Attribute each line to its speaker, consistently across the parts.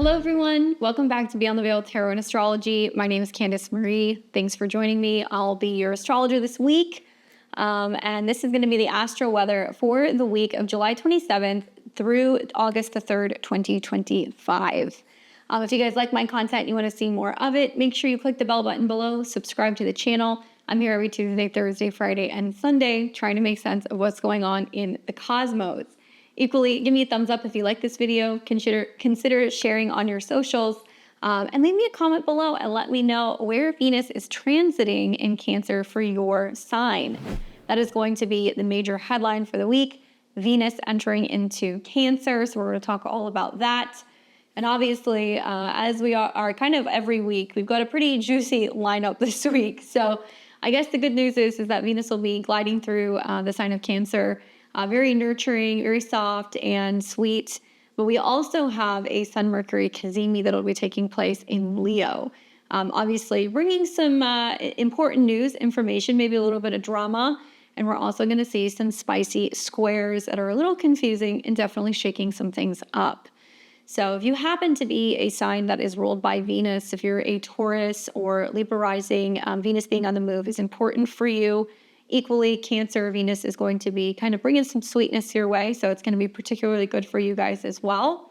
Speaker 1: Hello, everyone. Welcome back to Beyond the Veil Tarot and Astrology. My name is Candace Marie. Thanks for joining me. I'll be your astrologer this week. And this is going to be the astro weather for the week of July 27th through August the 3rd, 2025. If you guys like my content and you want to see more of it, make sure you click the bell button below, subscribe to the channel. I'm here every Tuesday, Thursday, Friday, and Sunday trying to make sense of what's going on in the cosmos. Equally, give me a thumbs up if you like this video. Consider sharing on your socials, and leave me a comment below and let me know where Venus is transiting in Cancer for your sign. That is going to be the major headline for the week, Venus entering into Cancer. So we're going to talk all about that. And obviously, as we are kind of every week, we've got a pretty juicy lineup this week. So I guess the good news is that Venus will be gliding through the sign of Cancer. Very nurturing, very soft and sweet. But we also have a Sun-Mercury cazimi that will be taking place in Leo. Obviously, bringing some important news, information, maybe a little bit of drama. And we're also going to see some spicy squares that are a little confusing and definitely shaking some things up. So if you happen to be a sign that is ruled by Venus, if you're a Taurus or Libra rising, Venus being on the move is important for you. Equally, Cancer, Venus is going to be kind of bringing some sweetness your way, so it's going to be particularly good for you guys as well.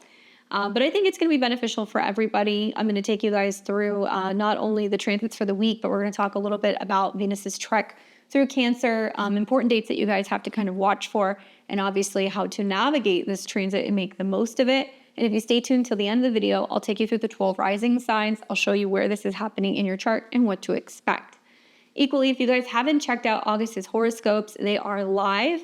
Speaker 1: But I think it's going to be beneficial for everybody. I'm going to take you guys through not only the transits for the week, but we're going to talk a little bit about Venus's trek through Cancer, important dates that you guys have to kind of watch for, and obviously how to navigate this transit and make the most of it. And if you stay tuned till the end of the video, I'll take you through the 12 rising signs. I'll show you where this is happening in your chart and what to expect. Equally, if you guys haven't checked out August's horoscopes, they are live.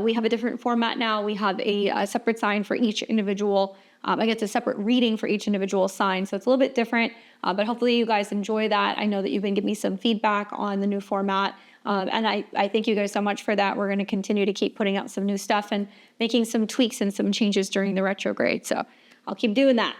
Speaker 1: We have a different format now. We have a separate sign for each individual. I guess a separate reading for each individual sign. So it's a little bit different, but hopefully you guys enjoy that. I know that you've been giving me some feedback on the new format. And I thank you guys so much for that. We're going to continue to keep putting out some new stuff and making some tweaks and some changes during the retrograde. So I'll keep doing that.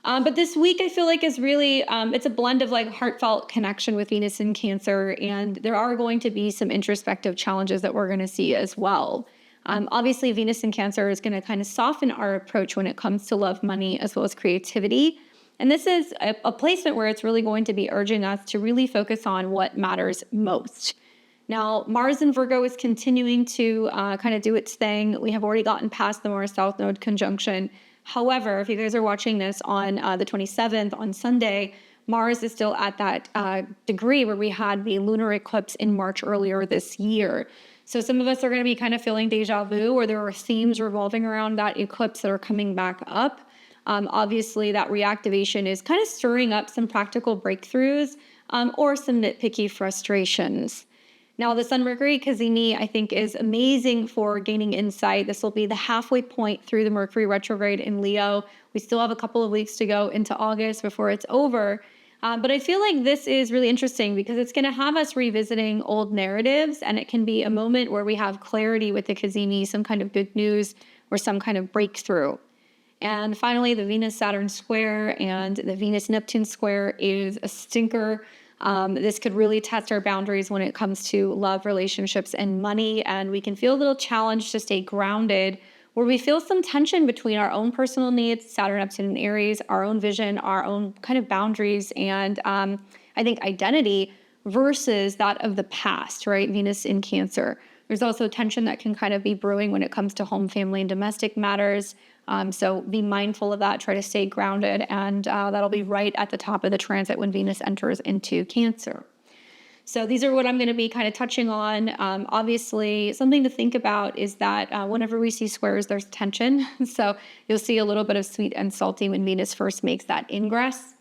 Speaker 1: But this week I feel like is really, it's a blend of like heartfelt connection with Venus in Cancer, and there are going to be some introspective challenges that we're going to see as well. Obviously, Venus in Cancer is going to kind of soften our approach when it comes to love, money, as well as creativity. And this is a placement where it's really going to be urging us to really focus on what matters most. Now, Mars in Virgo is continuing to kind of do its thing. We have already gotten past the Mars South Node conjunction. However, if you guys are watching this on the 27th, on Sunday, Mars is still at that degree where we had the lunar eclipse in March earlier this year. So some of us are going to be kind of feeling deja vu, or there are themes revolving around that eclipse that are coming back up. Obviously, that reactivation is kind of stirring up some practical breakthroughs or some nitpicky frustrations. Now, the Sun-Mercury cazimi, I think, is amazing for gaining insight. This will be the halfway point through the Mercury retrograde in Leo. We still have a couple of weeks to go into August before it's over. But I feel like this is really interesting because it's going to have us revisiting old narratives, and it can be a moment where we have clarity with the cazimi, some kind of good news or some kind of breakthrough. And finally, the Venus-Saturn square and the Venus-Neptune square is a stinker. This could really test our boundaries when it comes to love, relationships, and money. And we can feel a little challenged to stay grounded, where we feel some tension between our own personal needs, Saturn, Neptune, and Aries, our own vision, our own kind of boundaries, and I think identity versus that of the past, right? Venus in Cancer. There's also tension that can kind of be brewing when it comes to home, family, and domestic matters. So be mindful of that, try to stay grounded, and that'll be right at the top of the transit when Venus enters into Cancer. So these are what I'm going to be kind of touching on. Obviously, something to think about is that whenever we see squares, there's tension. So you'll see a little bit of sweet and salty when Venus first makes that ingress.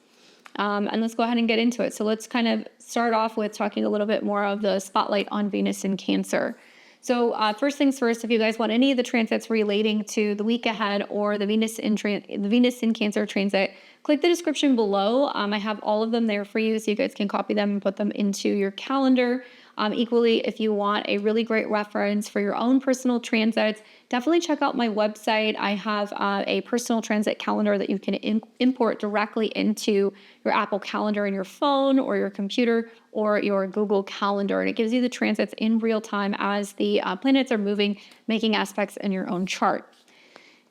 Speaker 1: And let's go ahead and get into it. So let's kind of start off with talking a little bit more of the spotlight on Venus in Cancer. So first things first, if you guys want any of the transits relating to the week ahead or the Venus in Cancer transit, click the description below. I have all of them there for you, so you guys can copy them and put them into your calendar. Equally, if you want a really great reference for your own personal transits, definitely check out my website. I have a personal transit calendar that you can import directly into your Apple Calendar in your phone or your computer or your Google Calendar. And it gives you the transits in real time as the planets are moving, making aspects in your own chart.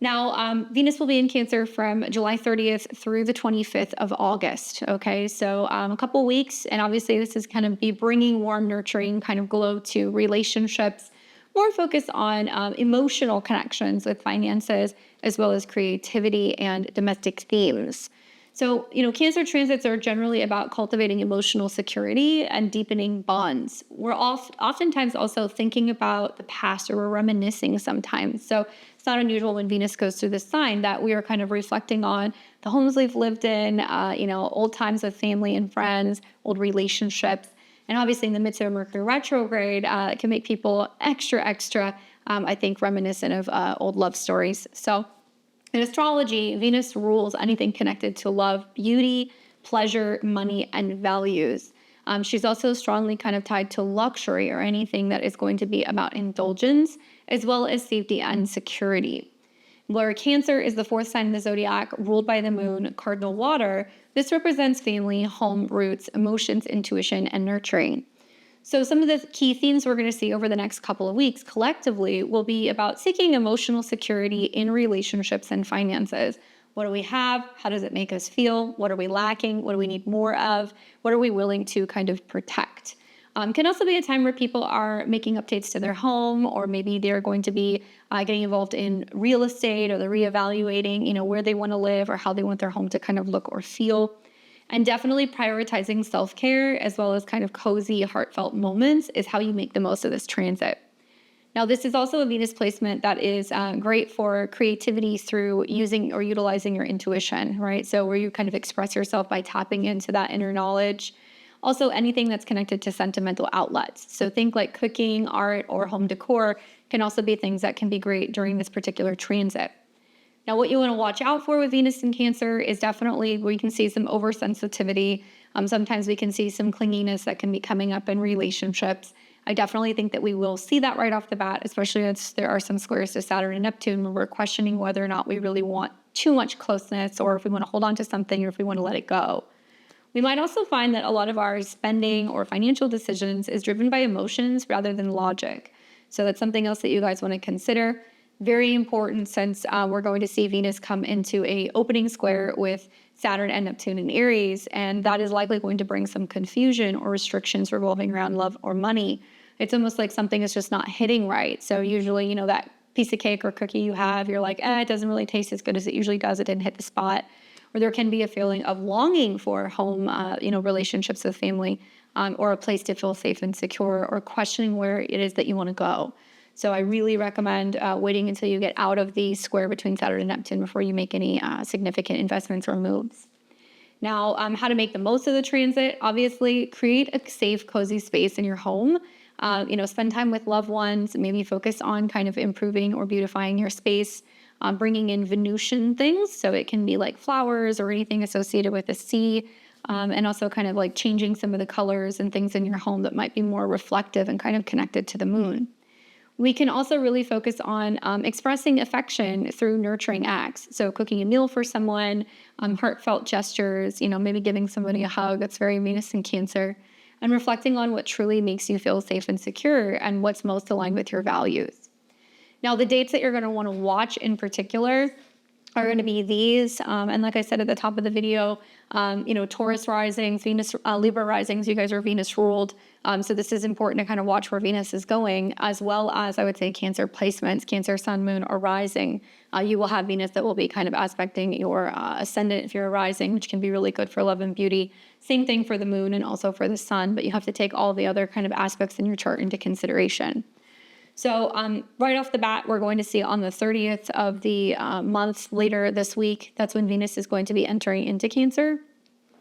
Speaker 1: Now, Venus will be in Cancer from July 30th through the 25th of August. Okay, so a couple weeks, and obviously this is kind of be bringing warm, nurturing kind of glow to relationships, more focus on emotional connections with finances, as well as creativity and domestic themes. So, Cancer transits are generally about cultivating emotional security and deepening bonds. We're oftentimes also thinking about the past, or we're reminiscing sometimes. So it's not unusual when Venus goes through this sign that we are kind of reflecting on the homes we've lived in, old times with family and friends, old relationships. And obviously in the midst of Mercury retrograde, it can make people extra, I think, reminiscent of old love stories. So in astrology, Venus rules anything connected to love, beauty, pleasure, money, and values. She's also strongly kind of tied to luxury, or anything that is going to be about indulgence, as well as safety and security. Where Cancer is the fourth sign in the zodiac, ruled by the moon, cardinal water, this represents family, home, roots, emotions, intuition, and nurturing. So some of the key themes we're going to see over the next couple of weeks collectively will be about seeking emotional security in relationships and finances. What do we have? How does it make us feel? What are we lacking? What do we need more of? What are we willing to kind of protect? Can also be a time where people are making updates to their home, or maybe they're going to be getting involved in real estate, or they're reevaluating, where they want to live or how they want their home to kind of look or feel. And definitely prioritizing self-care, as well as kind of cozy, heartfelt moments, is how you make the most of this transit. Now, this is also a Venus placement that is great for creativity through using or utilizing your intuition, right? So where you kind of express yourself by tapping into that inner knowledge. Also, anything that's connected to sentimental outlets. So think like cooking, art, or home decor can also be things that can be great during this particular transit. Now, what you want to watch out for with Venus in Cancer is definitely where you can see some oversensitivity. Sometimes we can see some clinginess that can be coming up in relationships. I definitely think that we will see that right off the bat, especially as there are some squares to Saturn and Neptune, where we're questioning whether or not we really want too much closeness, or if we want to hold on to something, or if we want to let it go. We might also find that a lot of our spending or financial decisions is driven by emotions rather than logic. So that's something else that you guys want to consider. Very important, since we're going to see Venus come into a opening square with Saturn and Neptune in Aries, and that is likely going to bring some confusion or restrictions revolving around love or money. It's almost like something is just not hitting right. So usually, that piece of cake or cookie you have, you're like, it doesn't really taste as good as it usually does. It didn't hit the spot. Or there can be a feeling of longing for home, relationships with family, or a place to feel safe and secure, or questioning where it is that you want to go. So I really recommend waiting until you get out of the square between Saturn and Neptune before you make any significant investments or moves. Now, how to make the most of the transit? Obviously, create a safe, cozy space in your home. Spend time with loved ones. Maybe focus on kind of improving or beautifying your space. Bringing in Venusian things, so it can be like flowers or anything associated with the sea, and also kind of like changing some of the colors and things in your home that might be more reflective and kind of connected to the moon. We can also really focus on expressing affection through nurturing acts. So cooking a meal for someone, heartfelt gestures, maybe giving somebody a hug. That's very Venus in Cancer. And reflecting on what truly makes you feel safe and secure, and what's most aligned with your values. Now, the dates that you're going to want to watch in particular are going to be these. And like I said at the top of the video, Taurus risings, Venus, Libra risings, you guys are Venus ruled. So this is important to kind of watch where Venus is going, as well as I would say Cancer placements, Cancer, Sun, Moon, or rising. You will have Venus that will be kind of aspecting your ascendant if you're a rising, which can be really good for love and beauty. Same thing for the moon and also for the sun, but you have to take all the other kind of aspects in your chart into consideration. So right off the bat, we're going to see on the 30th of the month later this week, that's when Venus is going to be entering into Cancer.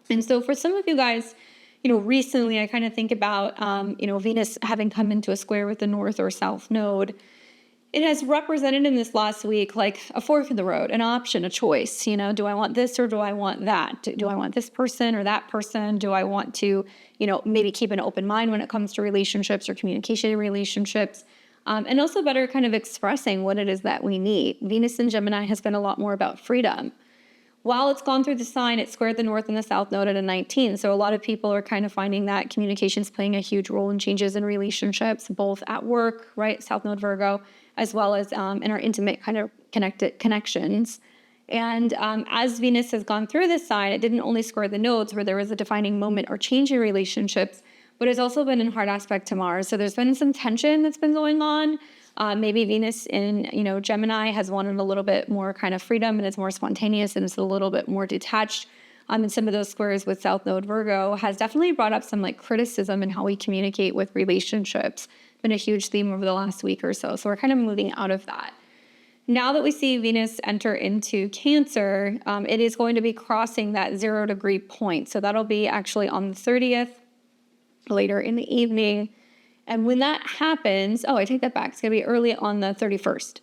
Speaker 1: And so for some of you guys, recently I kind of think about, Venus having come into a square with the north or south node. It has represented in this last week like a fork in the road, an option, a choice. Do I want this or do I want that? Do I want this person or that person? Do I want to, maybe keep an open mind when it comes to relationships or communication in relationships? And also better kind of expressing what it is that we need. Venus in Gemini has been a lot more about freedom. While it's gone through the sign, it squared the north and the south node at a 19. So a lot of people are kind of finding that communication's playing a huge role in changes in relationships, both at work, right, south node Virgo, as well as in our intimate kind of connected connections. And as Venus has gone through this sign, it didn't only square the nodes where there was a defining moment or change in relationships, but it's also been in hard aspect to Mars. So there's been some tension that's been going on. Maybe Venus in, Gemini has wanted a little bit more kind of freedom, and it's more spontaneous and it's a little bit more detached. And some of those squares with South Node Virgo has definitely brought up some like criticism in how we communicate with relationships. Been a huge theme over the last week or so. So we're kind of moving out of that. Now that we see Venus enter into Cancer, it is going to be crossing that 0-degree point. So that'll be actually on the 30th, later in the evening. And when that happens, I take that back. It's going to be early on the 31st.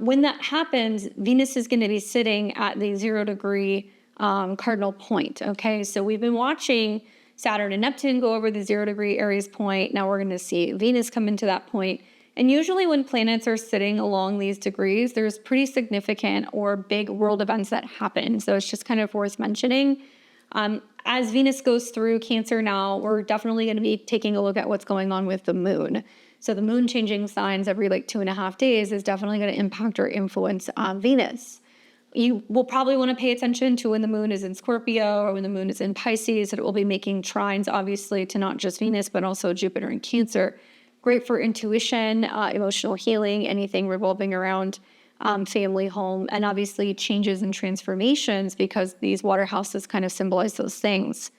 Speaker 1: When that happens, Venus is going to be sitting at the 0-degree cardinal point. Okay, so we've been watching Saturn and Neptune go over the 0-degree Aries point. Now we're going to see Venus come into that point. And usually when planets are sitting along these degrees, there's pretty significant or big world events that happen. So it's just kind of worth mentioning. As Venus goes through Cancer now, we're definitely going to be taking a look at what's going on with the moon. So the moon changing signs every 2.5 days is definitely going to impact or influence Venus. You will probably want to pay attention to when the moon is in Scorpio or when the moon is in Pisces. It will be making trines, obviously, to not just Venus, but also Jupiter and Cancer. Great for intuition, emotional healing, anything revolving around family, home, and obviously changes and transformations, because these water houses kind of symbolize those things.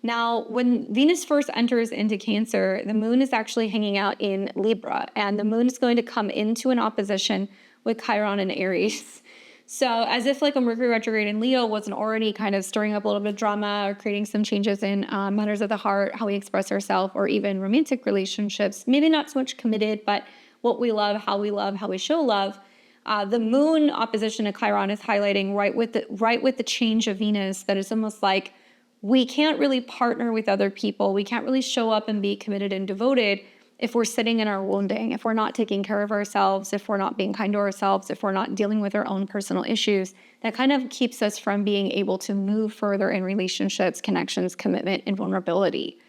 Speaker 1: Now, when Venus first enters into Cancer, the moon is actually hanging out in Libra, and the moon is going to come into an opposition with Chiron and Aries. So as if a Mercury retrograde in Leo wasn't already kind of stirring up a little bit of drama or creating some changes in matters of the heart, how we express ourselves, or even romantic relationships, maybe not so much committed, but what we love, how we show love. The moon opposition to Chiron is highlighting right with the change of Venus, that it's almost like we can't really partner with other people. We can't really show up and be committed and devoted if we're sitting in our wounding, if we're not taking care of ourselves, if we're not being kind to ourselves, if we're not dealing with our own personal issues. That kind of keeps us from being able to move further in relationships, connections, commitment, and vulnerability.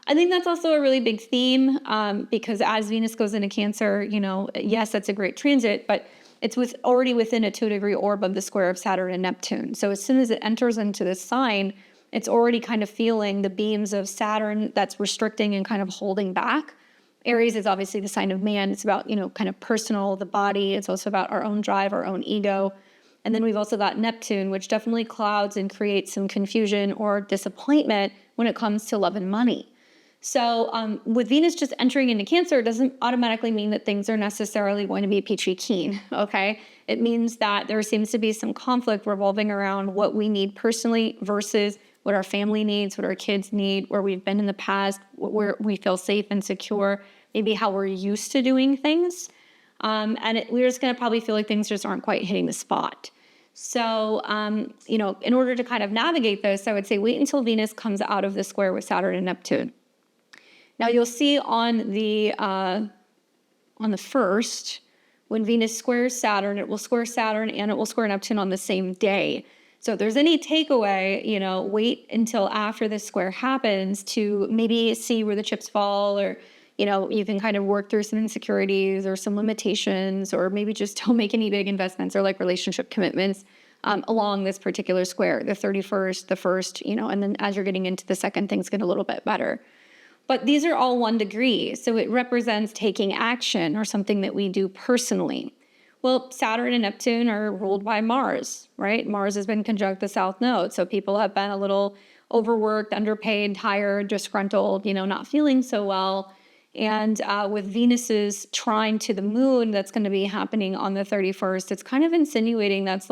Speaker 1: I think that's also a really big theme because as Venus goes into Cancer, yes, that's a great transit, but it's already within a 2-degree orb of the square of Saturn and Neptune. So as soon as it enters into this sign, it's already kind of feeling the beams of Saturn that's restricting and kind of holding back. Aries is obviously the sign of man. It's about, kind of personal, the body. It's also about our own drive, our own ego. And then we've also got Neptune, which definitely clouds and creates some confusion or disappointment when it comes to love and money. So with Venus just entering into Cancer, it doesn't automatically mean that things are necessarily going to be peachy keen, okay? It means that there seems to be some conflict revolving around what we need personally versus what our family needs, what our kids need, where we've been in the past, where we feel safe and secure, maybe how we're used to doing things. We're just going to probably feel like things just aren't quite hitting the spot. So, in order to kind of navigate this, I would say wait until Venus comes out of the square with Saturn and Neptune. Now, you'll see on the 1st, when Venus squares Saturn, it will square Saturn and it will square Neptune on the same day. So if there's any takeaway, wait until after this square happens to maybe see where the chips fall, or, you can kind of work through some insecurities or some limitations, or maybe just don't make any big investments or relationship commitments along this particular square, the 31st, the 1st, and then as you're getting into the 2nd, things get a little bit better. But these are all 1 degree, so it represents taking action or something that we do personally. Well, Saturn and Neptune are ruled by Mars, right? Mars has been conjunct the South Node, so people have been a little overworked, underpaid, tired, disgruntled, not feeling so well. And with Venus's trine to the moon that's going to be happening on the 31st, it's kind of insinuating that's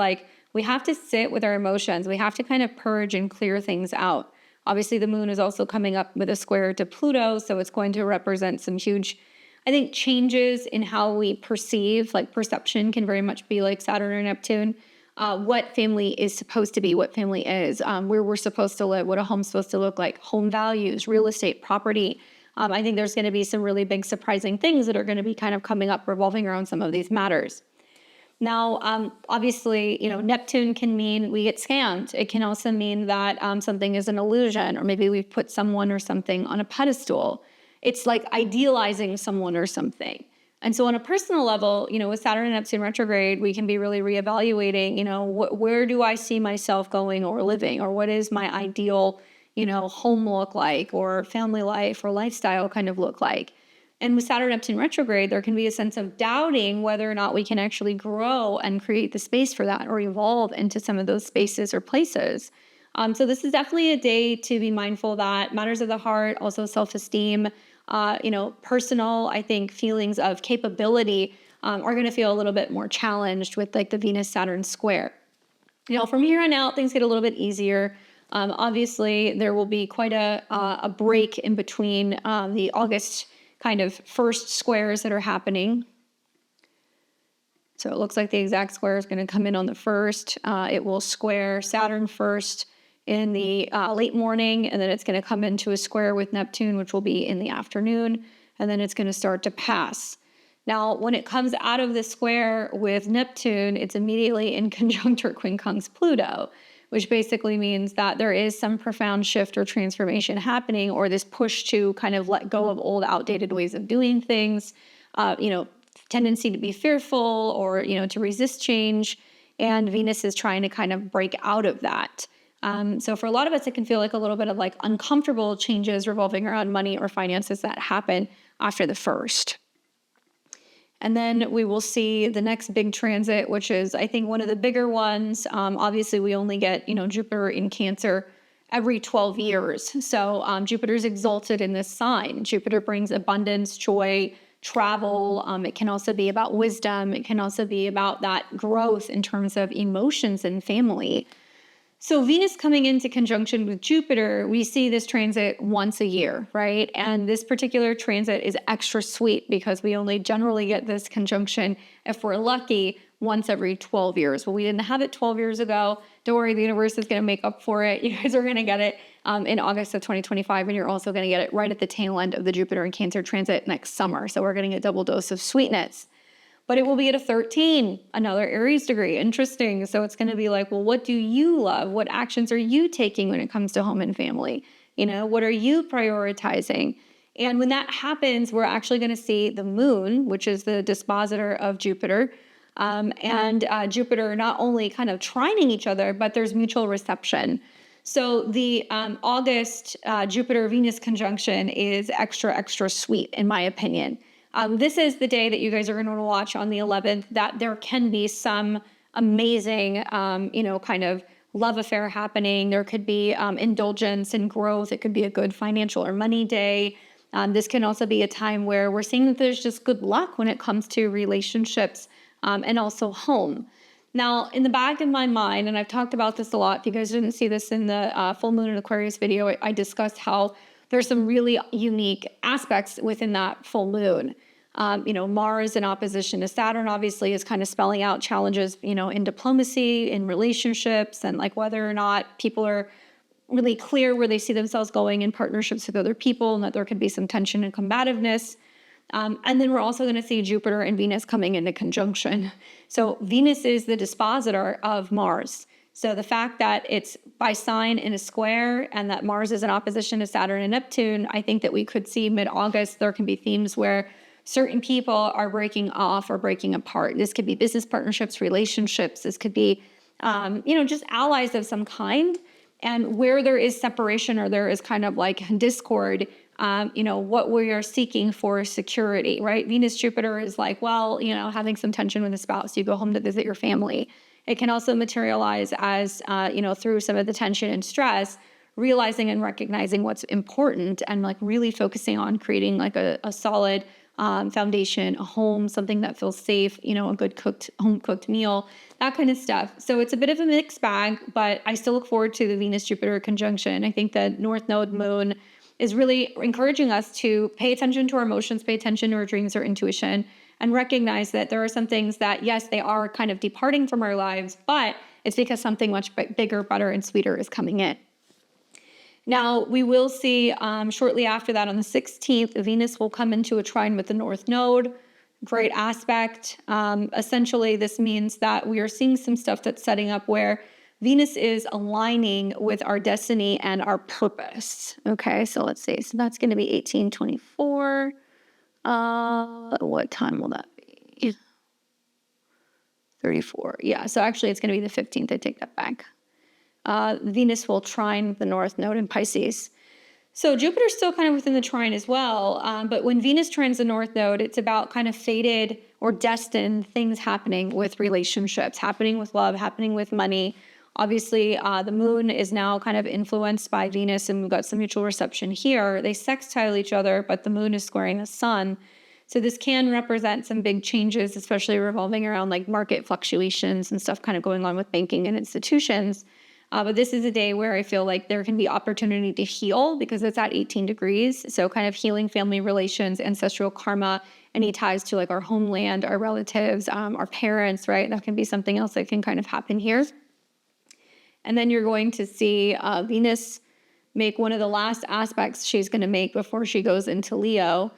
Speaker 1: we have to sit with our emotions. We have to kind of purge and clear things out. Obviously, the moon is also coming up with a square to Pluto, so it's going to represent some huge, I think, changes in how we perceive. Perception can very much be like Saturn or Neptune. What family is supposed to be, what family is, where we're supposed to live, what a home's supposed to look like, home values, real estate, property. I think there's going to be some really big surprising things that are going to be kind of coming up revolving around some of these matters. Now, obviously, Neptune can mean we get scammed. It can also mean that something is an illusion, or maybe we've put someone or something on a pedestal. It's like idealizing someone or something. And so on a personal level, with Saturn and Neptune retrograde, we can be really reevaluating, where do I see myself going or living, or what is my ideal, home look like, or family life or lifestyle kind of look like. And with Saturn Neptune retrograde, there can be a sense of doubting whether or not we can actually grow and create the space for that or evolve into some of those spaces or places. So this is definitely a day to be mindful that matters of the heart, also self-esteem, personal, I think, feelings of capability are going to feel a little bit more challenged with like the Venus-Saturn square. From here on out, things get a little bit easier. Obviously, there will be quite a break in between the August kind of first squares that are happening. So it looks like the exact square is going to come in on the 1st. It will square Saturn first in the late morning, and then it's going to come into a square with Neptune, which will be in the afternoon, and then it's going to start to pass. Now, when it comes out of the square with Neptune, it's immediately in conjunct or quincunx Pluto, which basically means that there is some profound shift or transformation happening, or this push to kind of let go of old, outdated ways of doing things, tendency to be fearful or, to resist change. And Venus is trying to kind of break out of that. So for a lot of us, it can feel like a little bit of like uncomfortable changes revolving around money or finances that happen after the 1st. And then we will see the next big transit, which is, I think, one of the bigger ones. Obviously, we only get, Jupiter in Cancer every 12 years. So Jupiter's exalted in this sign. Jupiter brings abundance, joy, travel. It can also be about wisdom. It can also be about that growth in terms of emotions and family. So Venus coming into conjunction with Jupiter, we see this transit once a year, right? And this particular transit is extra sweet because we only generally get this conjunction, if we're lucky, once every 12 years. Well, we didn't have it 12 years ago. Don't worry, the universe is going to make up for it. You guys are going to get it in August of 2025, and you're also going to get it right at the tail end of the Jupiter and Cancer transit next summer. So we're getting a double dose of sweetness. But it will be at a 13, another Aries degree. Interesting. So it's going to be like, well, what do you love? What actions are you taking when it comes to home and family? What are you prioritizing? And when that happens, we're actually going to see the moon, which is the dispositor of Jupiter, and Jupiter not only kind of trining each other, but there's mutual reception. So the August Jupiter-Venus conjunction is extra, extra sweet, in my opinion. This is the day that you guys are going to watch on the 11th, that there can be some amazing, kind of love affair happening. There could be indulgence and growth. It could be a good financial or money day. This can also be a time where we're seeing that there's just good luck when it comes to relationships and also home. Now, in the back of my mind, and I've talked about this a lot, if you guys didn't see this in the full moon and Aquarius video, I discussed how there's some really unique aspects within that full moon. Mars in opposition to Saturn obviously is kind of spelling out challenges, in diplomacy, in relationships, and like whether or not people are really clear where they see themselves going in partnerships with other people, and that there could be some tension and combativeness. And then we're also going to see Jupiter and Venus coming into conjunction. So Venus is the dispositor of Mars. So the fact that it's by sign in a square and that Mars is in opposition to Saturn and Neptune, I think that we could see mid-August, there can be themes where certain people are breaking off or breaking apart. This could be business partnerships, relationships. This could be, just allies of some kind. And where there is separation or there is kind of like discord, what we are seeking for is security, right? Venus, Jupiter is like, well, having some tension with a spouse, you go home to visit your family. It can also materialize as, through some of the tension and stress, realizing and recognizing what's important and like really focusing on creating like a solid foundation, a home, something that feels safe, a good home cooked meal, that kind of stuff. So it's a bit of a mixed bag, but I still look forward to the Venus-Jupiter conjunction. I think the North Node moon is really encouraging us to pay attention to our emotions, pay attention to our dreams or intuition, and recognize that there are some things that, yes, they are kind of departing from our lives, but it's because something much bigger, better, and sweeter is coming in. Now, we will see shortly after that on the 16th, Venus will come into a trine with the North Node. great aspect. Essentially, this means that we are seeing some stuff that's setting up where Venus is aligning with our destiny and our purpose. Okay, so let's see. So that's going to be 1824. What time will that be? 34. Yeah, so actually it's going to be the 15th. I take that back. Venus will trine the North Node in Pisces. So Jupiter's still kind of within the trine as well. But when Venus trines the North Node, it's about kind of fated or destined things happening with relationships, happening with love, happening with money. Obviously, the moon is now kind of influenced by Venus, and we've got some mutual reception here. They sextile each other, but the moon is squaring the sun. So this can represent some big changes, especially revolving around like market fluctuations and stuff kind of going on with banking and institutions. But this is a day where I feel like there can be opportunity to heal because it's at 18 degrees. So kind of healing family relations, ancestral karma, any ties to like our homeland, our relatives, our parents, right? That can be something else that can kind of happen here. And then you're going to see Venus make one of the last aspects she's going to make before she goes into Leo.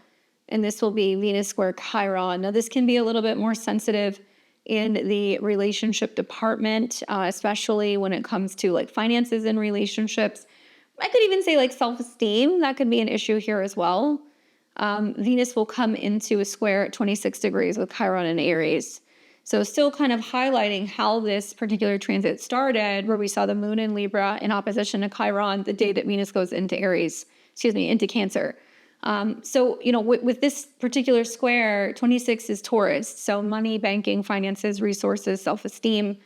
Speaker 1: And this will be Venus square Chiron. Now, this can be a little bit more sensitive in the relationship department, especially when it comes to like finances and relationships. I could even say like self-esteem. That could be an issue here as well. Venus will come into a square at 26 degrees with Chiron and Aries. So still kind of highlighting how this particular transit started, where we saw the moon in Libra in opposition to Chiron the day that Venus goes into into Cancer. So, with this particular square, 26 is Taurus. So money, banking, finances, resources, self-esteem,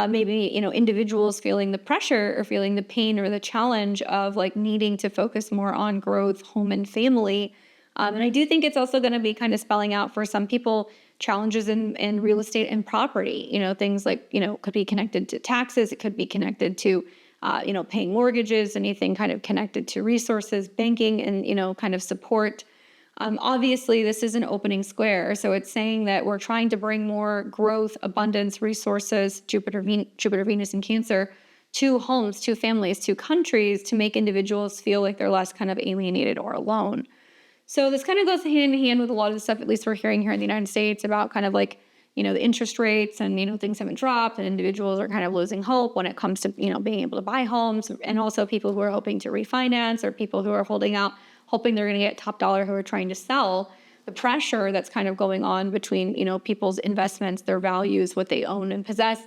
Speaker 1: maybe, individuals feeling the pressure or feeling the pain or the challenge of like needing to focus more on growth, home and family. And I do think it's also going to be kind of spelling out for some people challenges in real estate and property, things like, could be connected to taxes. It could be connected to paying mortgages, anything kind of connected to resources, banking, and, kind of support. Obviously, this is an opening square. So it's saying that we're trying to bring more growth, abundance, resources, Jupiter, Venus, and Cancer to homes, to families, to countries to make individuals feel like they're less kind of alienated or alone. So this kind of goes hand in hand with a lot of the stuff, at least we're hearing here in the United States, about kind of like, the interest rates and, things haven't dropped and individuals are kind of losing hope when it comes to, being able to buy homes, and also people who are hoping to refinance or people who are holding out, hoping they're going to get top dollar who are trying to sell. The pressure that's kind of going on between, people's investments, their values, what they own and possess,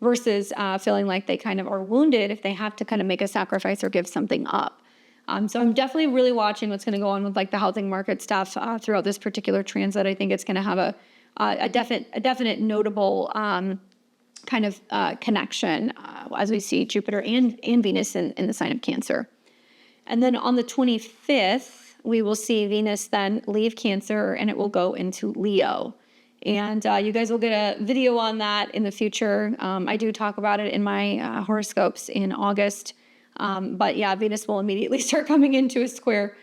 Speaker 1: versus feeling like they kind of are wounded if they have to kind of make a sacrifice or give something up. So I'm definitely really watching what's going to go on with like the housing market stuff throughout this particular transit. I think it's going to have a definite notable kind of connection as we see Jupiter and Venus in the sign of Cancer. And then on the 25th, we will see Venus then leave Cancer and it will go into Leo. And you guys will get a video on that in the future. I do talk about it in my horoscopes in August. But yeah, Venus will immediately start coming into a square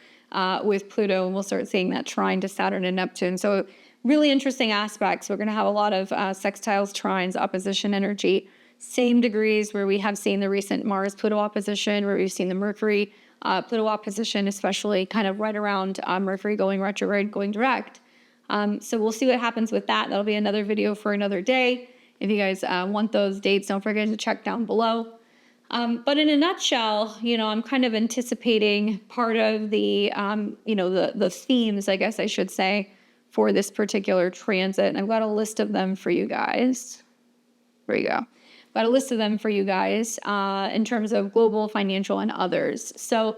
Speaker 1: with Pluto, and we'll start seeing that trine to Saturn and Neptune. So really interesting aspects. We're going to have a lot of sextiles, trines, opposition energy, same degrees where we have seen the recent Mars-Pluto opposition, where we've seen the Mercury-Pluto opposition, especially kind of right around Mercury going retrograde, going direct. So we'll see what happens with that. That'll be another video for another day. If you guys want those dates, don't forget to check down below. But in a nutshell, I'm kind of anticipating part of the, the themes, I guess I should say, for this particular transit. And I've got a list of them for you guys. There you go. Got a list of them for you guys in terms of global, financial, and others. So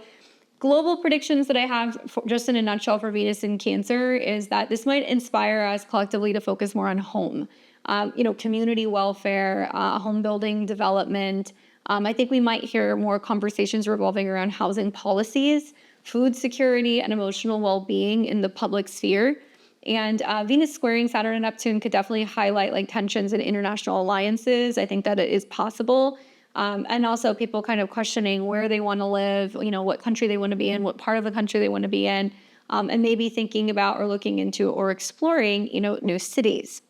Speaker 1: global predictions that I have, just in a nutshell for Venus in Cancer, is that this might inspire us collectively to focus more on home, community welfare, home building development. I think we might hear more conversations revolving around housing policies, food security, and emotional well-being in the public sphere. And Venus squaring Saturn and Neptune could definitely highlight like tensions in international alliances. I think that it is possible. And also people kind of questioning where they want to live, what country they want to be in, what part of the country they want to be in, and maybe thinking about or looking into or exploring, new cities.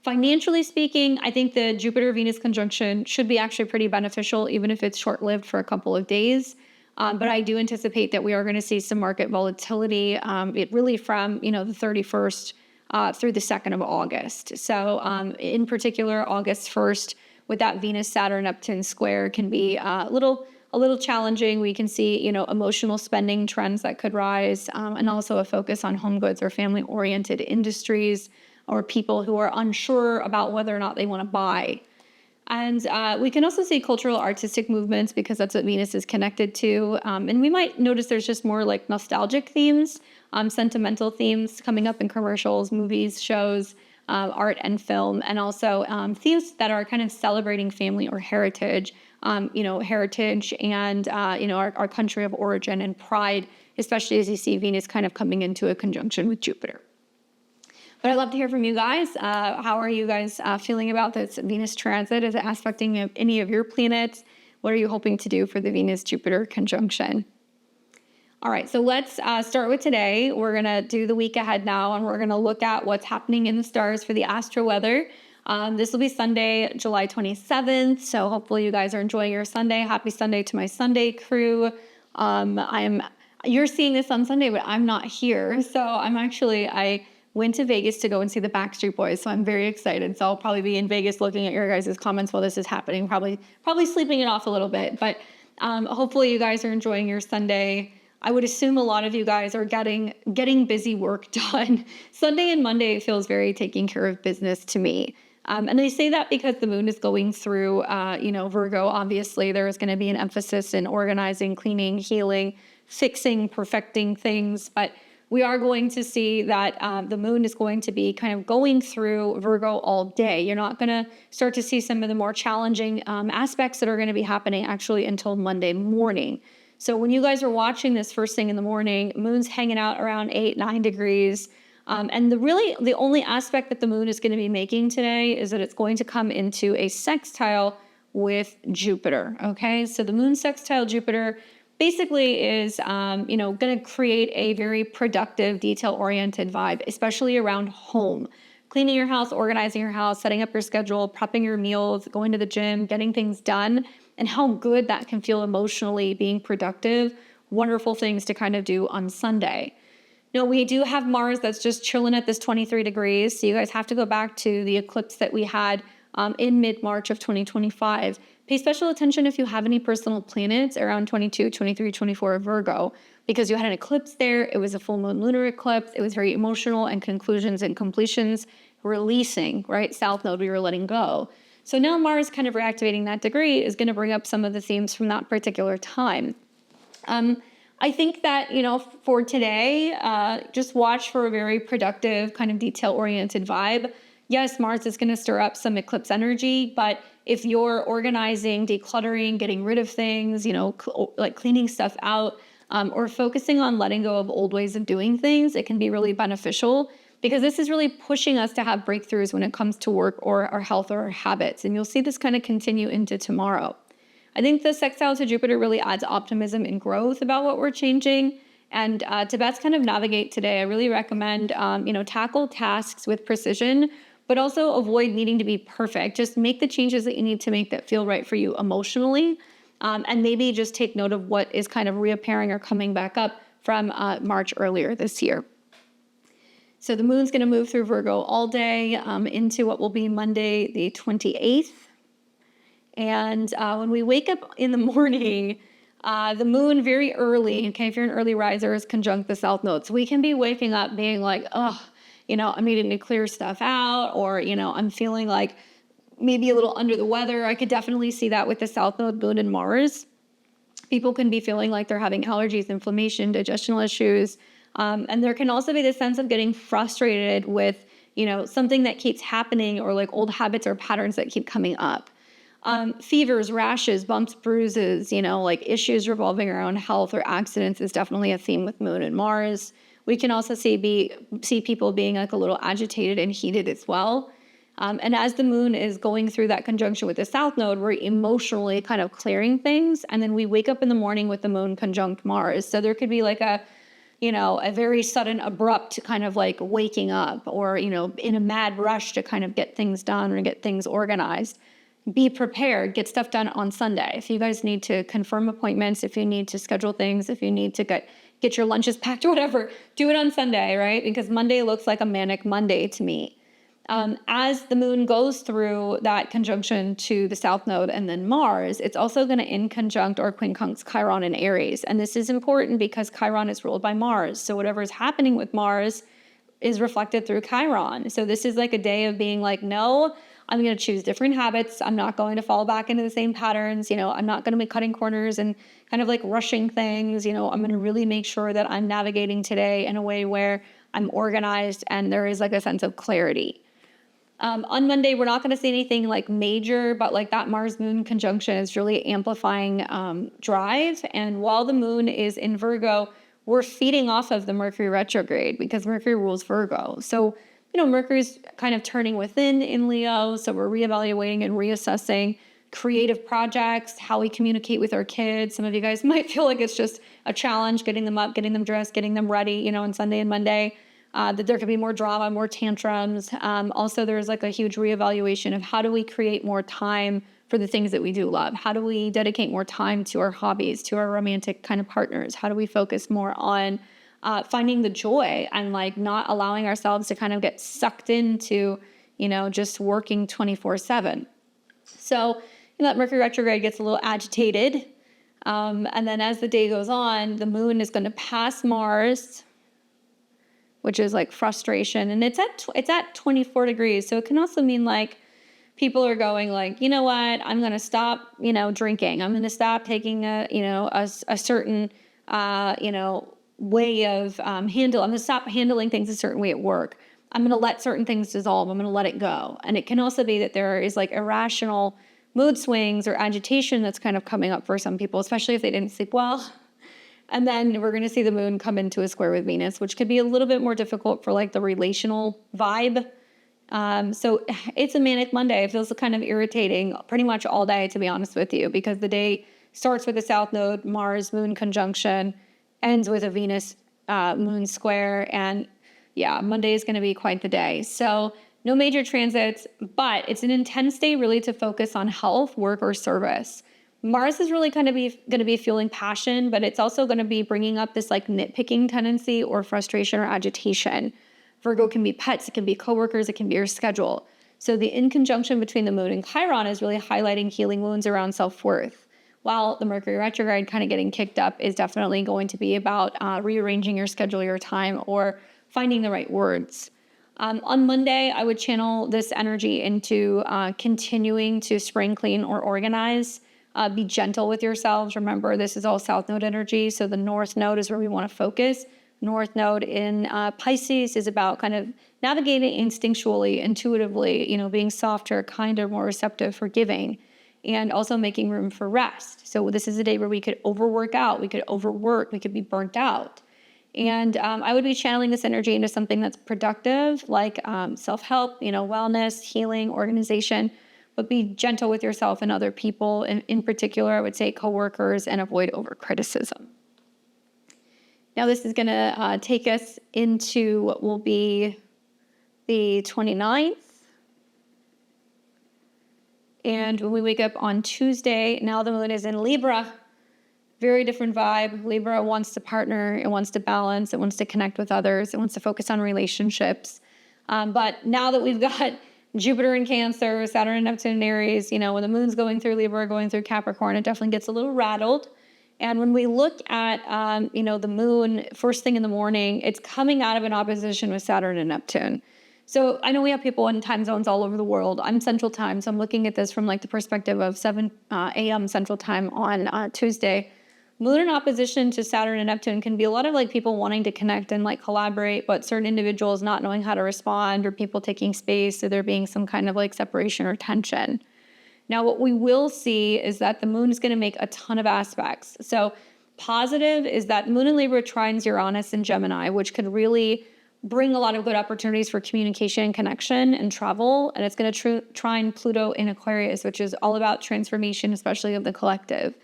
Speaker 1: Financially speaking, I think the Jupiter-Venus conjunction should be actually pretty beneficial, even if it's short-lived for a couple of days. But I do anticipate that we are going to see some market volatility. It really from, the 31st through the 2nd of August. So in particular, August 1st, with that Venus-Saturn-Neptune square can be a little challenging. We can see, emotional spending trends that could rise, and also a focus on home goods or family-oriented industries, or people who are unsure about whether or not they want to buy. And we can also see cultural artistic movements, because that's what Venus is connected to. And we might notice there's just more like nostalgic themes, sentimental themes coming up in commercials, movies, shows, art and film, and also themes that are kind of celebrating family or heritage, heritage and, our country of origin and pride, especially as you see Venus kind of coming into a conjunction with Jupiter. But I'd love to hear from you guys. How are you guys feeling about this Venus transit? Is it aspecting any of your planets? What are you hoping to do for the Venus-Jupiter conjunction? All right, so let's start with today. We're going to do the week ahead now, and we're going to look at what's happening in the stars for the astro weather. This will be Sunday, July 27th. So hopefully you guys are enjoying your Sunday. Happy Sunday to my Sunday crew. You're seeing this on Sunday, but I'm not here. So I went to Vegas to go and see the Backstreet Boys. So I'm very excited. So I'll probably be in Vegas looking at your guys' comments while this is happening, probably sleeping it off a little bit. But hopefully you guys are enjoying your Sunday. I would assume a lot of you guys are getting busy work done. Sunday and Monday feels very taking care of business to me. And I say that because the moon is going through, Virgo. Obviously, there is going to be an emphasis in organizing, cleaning, healing, fixing, perfecting things. But we are going to see that the moon is going to be kind of going through Virgo all day. You're not going to start to see some of the more challenging aspects that are going to be happening actually until Monday morning. So when you guys are watching this first thing in the morning, moon's hanging out around 8-9 degrees. And the only aspect that the moon is going to be making today is that it's going to come into a sextile with Jupiter. Okay, so the moon sextile Jupiter basically is, going to create a very productive, detail-oriented vibe, especially around home. Cleaning your house, organizing your house, setting up your schedule, prepping your meals, going to the gym, getting things done, and how good that can feel emotionally, being productive. Wonderful things to kind of do on Sunday. Now, we do have Mars that's just chilling at this 23 degrees. So you guys have to go back to the eclipse that we had in mid-March of 2025. Pay special attention if you have any personal planets around 22, 23, 24 of Virgo, because you had an eclipse there. It was a full moon lunar eclipse. It was very emotional, and conclusions and completions, releasing, right? South node, we were letting go. So now Mars kind of reactivating that degree is going to bring up some of the themes from that particular time. I think that, for today, just watch for a very productive, kind of detail-oriented vibe. Yes, Mars is going to stir up some eclipse energy, but if you're organizing, decluttering, getting rid of things, like cleaning stuff out, or focusing on letting go of old ways of doing things, it can be really beneficial, because this is really pushing us to have breakthroughs when it comes to work or our health or our habits. And you'll see this kind of continue into tomorrow. I think the sextile to Jupiter really adds optimism and growth about what we're changing. And to best kind of navigate today, I really recommend, tackle tasks with precision, but also avoid needing to be perfect. Just make the changes that you need to make that feel right for you emotionally. And maybe just take note of what is kind of reappearing or coming back up from March earlier this year. So the moon's going to move through Virgo all day into what will be Monday, the 28th. And when we wake up in the morning, the moon very early, okay, if you're an early riser, is conjunct the south node. So we can be waking up being like, I'm needing to clear stuff out, or, I'm feeling like maybe a little under the weather. I could definitely see that with the south node, moon, and Mars. People can be feeling like they're having allergies, inflammation, digestional issues. And there can also be the sense of getting frustrated with, something that keeps happening, or like old habits or patterns that keep coming up. Fevers, rashes, bumps, bruises, like issues revolving around health or accidents is definitely a theme with moon and Mars. We can also see people being like a little agitated and heated as well. And as the moon is going through that conjunction with the south node, we're emotionally kind of clearing things. And then we wake up in the morning with the moon conjunct Mars. So there could be like a very sudden, abrupt kind of like waking up, or, in a mad rush to kind of get things done or get things organized. Be prepared, get stuff done on Sunday. If you guys need to confirm appointments, if you need to schedule things, if you need to get get your lunches packed or whatever. Do it on Sunday, right? Because Monday looks like a manic Monday to me. As the moon goes through that conjunction to the south node and then Mars, it's also going to inconjunct or quincunx Chiron in Aries. And this is important because Chiron is ruled by Mars. So whatever is happening with Mars is reflected through Chiron. So this is like a day of being like, no, I'm going to choose different habits. I'm not going to fall back into the same patterns. I'm not going to be cutting corners and kind of like rushing things. I'm going to really make sure that I'm navigating today in a way where I'm organized and there is like a sense of clarity. On Monday, we're not going to see anything like major, but like that Mars moon conjunction is really amplifying drive. And while the moon is in Virgo, we're feeding off of the Mercury retrograde because Mercury rules Virgo. So, Mercury's kind of turning within in Leo. So we're reevaluating and reassessing creative projects, how we communicate with our kids. Some of you guys might feel like it's just a challenge, getting them up, getting them dressed, getting them ready, on Sunday and Monday. That there could be more drama, more tantrums. Also, there's like a huge reevaluation of how do we create more time for the things that we do love? How do we dedicate more time to our hobbies, to our romantic kind of partners? How do we focus more on finding the joy and like not allowing ourselves to kind of get sucked into, just working 24/7? So, that Mercury retrograde gets a little agitated. And then as the day goes on, the moon is going to pass Mars, which is like frustration. And it's at 24 degrees. So it can also mean like people are going like, you know what, I'm going to stop, drinking. I'm going to stop taking a certain, way of handle. I'm going to stop handling things a certain way at work. I'm going to let certain things dissolve. I'm going to let it go. And it can also be that there is like irrational mood swings or agitation that's kind of coming up for some people, especially if they didn't sleep well. And then we're going to see the moon come into a square with Venus, which could be a little bit more difficult for like the relational vibe. So it's a manic Monday. It feels kind of irritating pretty much all day, to be honest with you, because the day starts with a south node, Mars moon conjunction, ends with a Venus moon square. And yeah, Monday is going to be quite the day. So no major transits, but it's an intense day really to focus on health, work, or service. Mars is really going to be fueling passion, but it's also going to be bringing up this like nitpicking tendency or frustration or agitation. Virgo can be pets, it can be coworkers, it can be your schedule. So the in conjunction between the moon and Chiron is really highlighting healing wounds around self-worth, while the Mercury retrograde kind of getting kicked up is definitely going to be about rearranging your schedule, your time, or finding the right words. On Monday, I would channel this energy into continuing to spring clean or organize. Be gentle with yourselves. Remember, this is all south node energy. So the north node is where we want to focus. North node in Pisces is about kind of navigating instinctually, intuitively, being softer, kinder, more receptive, forgiving, and also making room for rest. So this is a day where we could overwork out, we could overwork, we could be burnt out. And I would be channeling this energy into something that's productive, like self-help, wellness, healing, organization. But be gentle with yourself and other people. And in particular, I would say coworkers, and avoid over-criticism. Now, this is going to take us into what will be the 29th. And when we wake up on Tuesday, now the moon is in Libra. Very different vibe. Libra wants to partner, it wants to balance, it wants to connect with others, it wants to focus on relationships. But now that we've got Jupiter in Cancer, Saturn and Neptune in Aries, when the moon's going through Libra, going through Capricorn, it definitely gets a little rattled. And when we look at, the moon first thing in the morning, it's coming out of an opposition with Saturn and Neptune. So I know we have people in time zones all over the world. I'm Central Time, so I'm looking at this from like the perspective of 7 a.m. Central Time on Tuesday. Moon in opposition to Saturn and Neptune can be a lot of like people wanting to connect and like collaborate, but certain individuals not knowing how to respond, or people taking space, so there being some kind of like separation or tension. Now, what we will see is that the moon is going to make a ton of aspects. So positive is that moon in Libra trines Uranus and Gemini, which could really bring a lot of good opportunities for communication, connection, and travel. And it's going to trine Pluto in Aquarius, which is all about transformation, especially of the collective.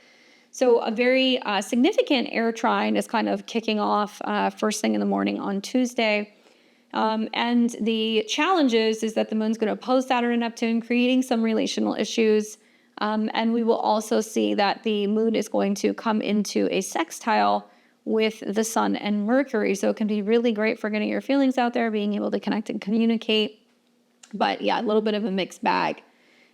Speaker 1: So a very significant air trine is kind of kicking off first thing in the morning on Tuesday. And the challenge is that the moon's going to oppose Saturn and Neptune, creating some relational issues. And we will also see that the moon is going to come into a sextile with the sun and Mercury. So it can be really great for getting your feelings out there, being able to connect and communicate. But yeah, a little bit of a mixed bag.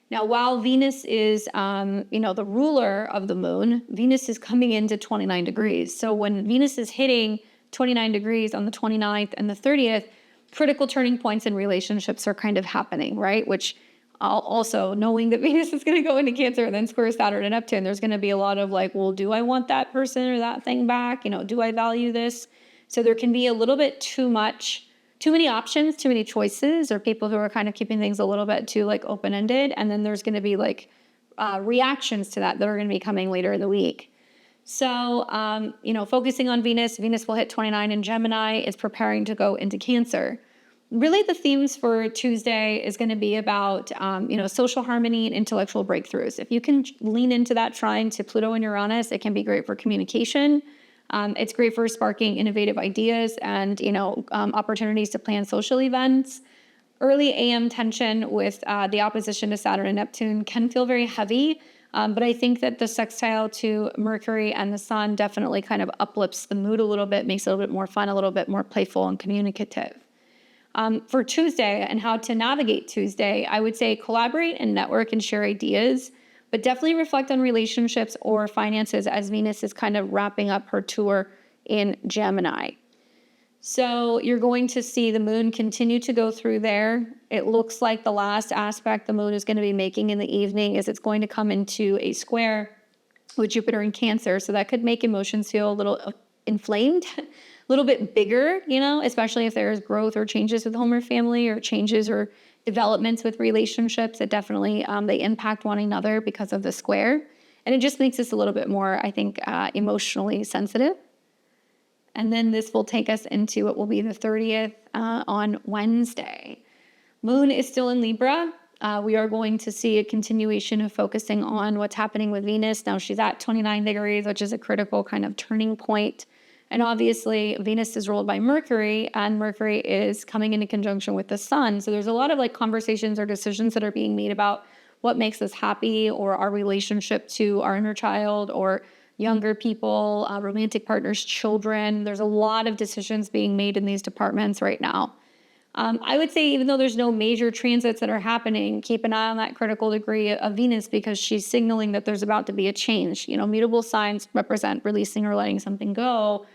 Speaker 1: Now, while Venus is, the ruler of the moon, Venus is coming into 29 degrees. So when Venus is hitting 29 degrees on the 29th and the 30th, critical turning points in relationships are kind of happening, right? Which also knowing that Venus is going to go into Cancer and then square Saturn and Neptune, there's going to be a lot of like, well, do I want that person or that thing back? Do I value this? So there can be a little bit too many options, too many choices, or people who are kind of keeping things a little bit too like open-ended. And then there's going to be like reactions to that are going to be coming later in the week. So, focusing on Venus will hit 29 in Gemini. It's preparing to go into Cancer. Really, the themes for Tuesday is going to be about, social harmony and intellectual breakthroughs. If you can lean into that trine to Pluto and Uranus, it can be great for communication. It's great for sparking innovative ideas and, opportunities to plan social events. Early AM tension with the opposition to Saturn and Neptune can feel very heavy, but I think that the sextile to Mercury and the Sun definitely kind of uplifts the mood a little bit, makes it a little bit more fun, a little bit more playful and communicative. For Tuesday and how to navigate Tuesday, I would say collaborate and network and share ideas, but definitely reflect on relationships or finances as Venus is kind of wrapping up her tour in Gemini. So you're going to see the moon continue to go through there. It looks like the last aspect the moon is going to be making in the evening is it's going to come into a square with Jupiter in Cancer. So that could make emotions feel a little inflamed, a little bit bigger, especially if there's growth or changes with home or family or changes or developments with relationships that definitely they impact one another because of the square. And it just makes us a little bit more, I think, emotionally sensitive. And then this will take us into what will be the 30th on Wednesday. Moon is still in Libra. We are going to see a continuation of focusing on what's happening with Venus. Now she's at 29 degrees, which is a critical kind of turning point. And obviously Venus is ruled by Mercury, and Mercury is coming into conjunction with the Sun. So there's a lot of like conversations or decisions that are being made about what makes us happy or our relationship to our inner child or younger people, romantic partners, children. There's a lot of decisions being made in these departments right now. I would say even though there's no major transits that are happening, keep an eye on that critical degree of Venus because she's signaling that there's about to be a change. Mutable signs represent releasing or letting something go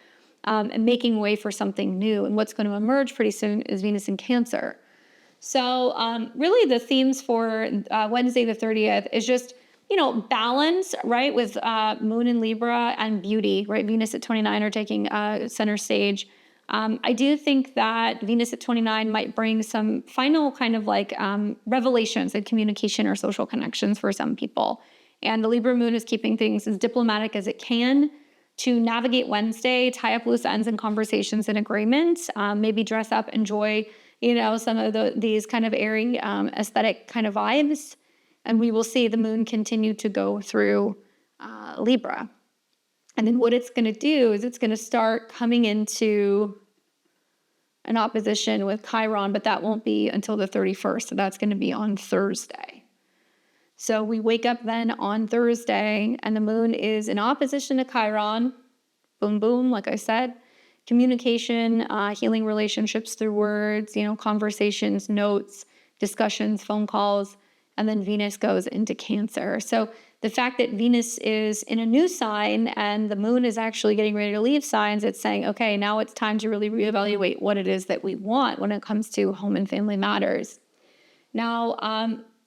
Speaker 1: and making way for something new. And what's going to emerge pretty soon is Venus in Cancer. So really the themes for Wednesday the 30th is just, balance, right, with Moon in Libra and beauty, right? Venus at 29 are taking center stage. I do think that Venus at 29 might bring some final kind of like revelations in communication or social connections for some people. And the Libra moon is keeping things as diplomatic as it can to navigate Wednesday, tie up loose ends in conversations and agreements, maybe dress up, enjoy, some of these kind of airy aesthetic kind of vibes. And we will see the moon continue to go through Libra. And then what it's going to do is it's going to start coming into an opposition with Chiron, but that won't be until the 31st. So that's going to be on Thursday. So we wake up then on Thursday and the moon is in opposition to Chiron. Boom, boom, like I said. Communication, healing relationships through words, conversations, notes, discussions, phone calls. And then Venus goes into Cancer. So the fact that Venus is in a new sign and the moon is actually getting ready to leave signs, it's saying, okay, now it's time to really reevaluate what it is that we want when it comes to home and family matters. Now,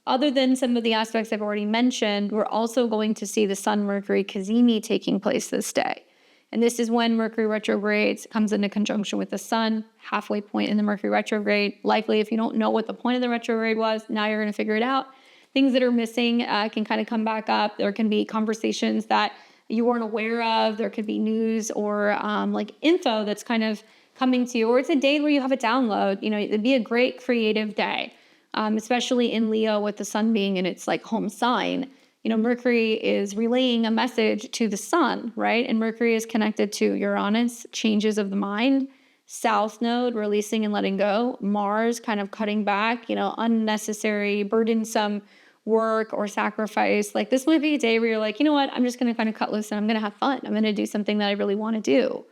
Speaker 1: other than some of the aspects I've already mentioned, we're also going to see the Sun-Mercury cazimi taking place this day. And this is when Mercury retrogrades, comes into conjunction with the Sun, halfway point in the Mercury retrograde. Likely, if you don't know what the point of the retrograde was, now you're going to figure it out. Things that are missing can kind of come back up. There can be conversations that you weren't aware of. There could be news or like info that's kind of coming to you. Or it's a day where you have a download. It'd be a great creative day, especially in Leo with the Sun being in its like home sign. Mercury is relaying a message to the Sun, right? And Mercury is connected to Uranus, changes of the mind, South Node, releasing and letting go, Mars kind of cutting back, unnecessary, burdensome work or sacrifice. Like this might be a day where you're like, you know what, I'm just going to kind of cut loose and I'm going to have fun. I'm going to do something that I really want to do.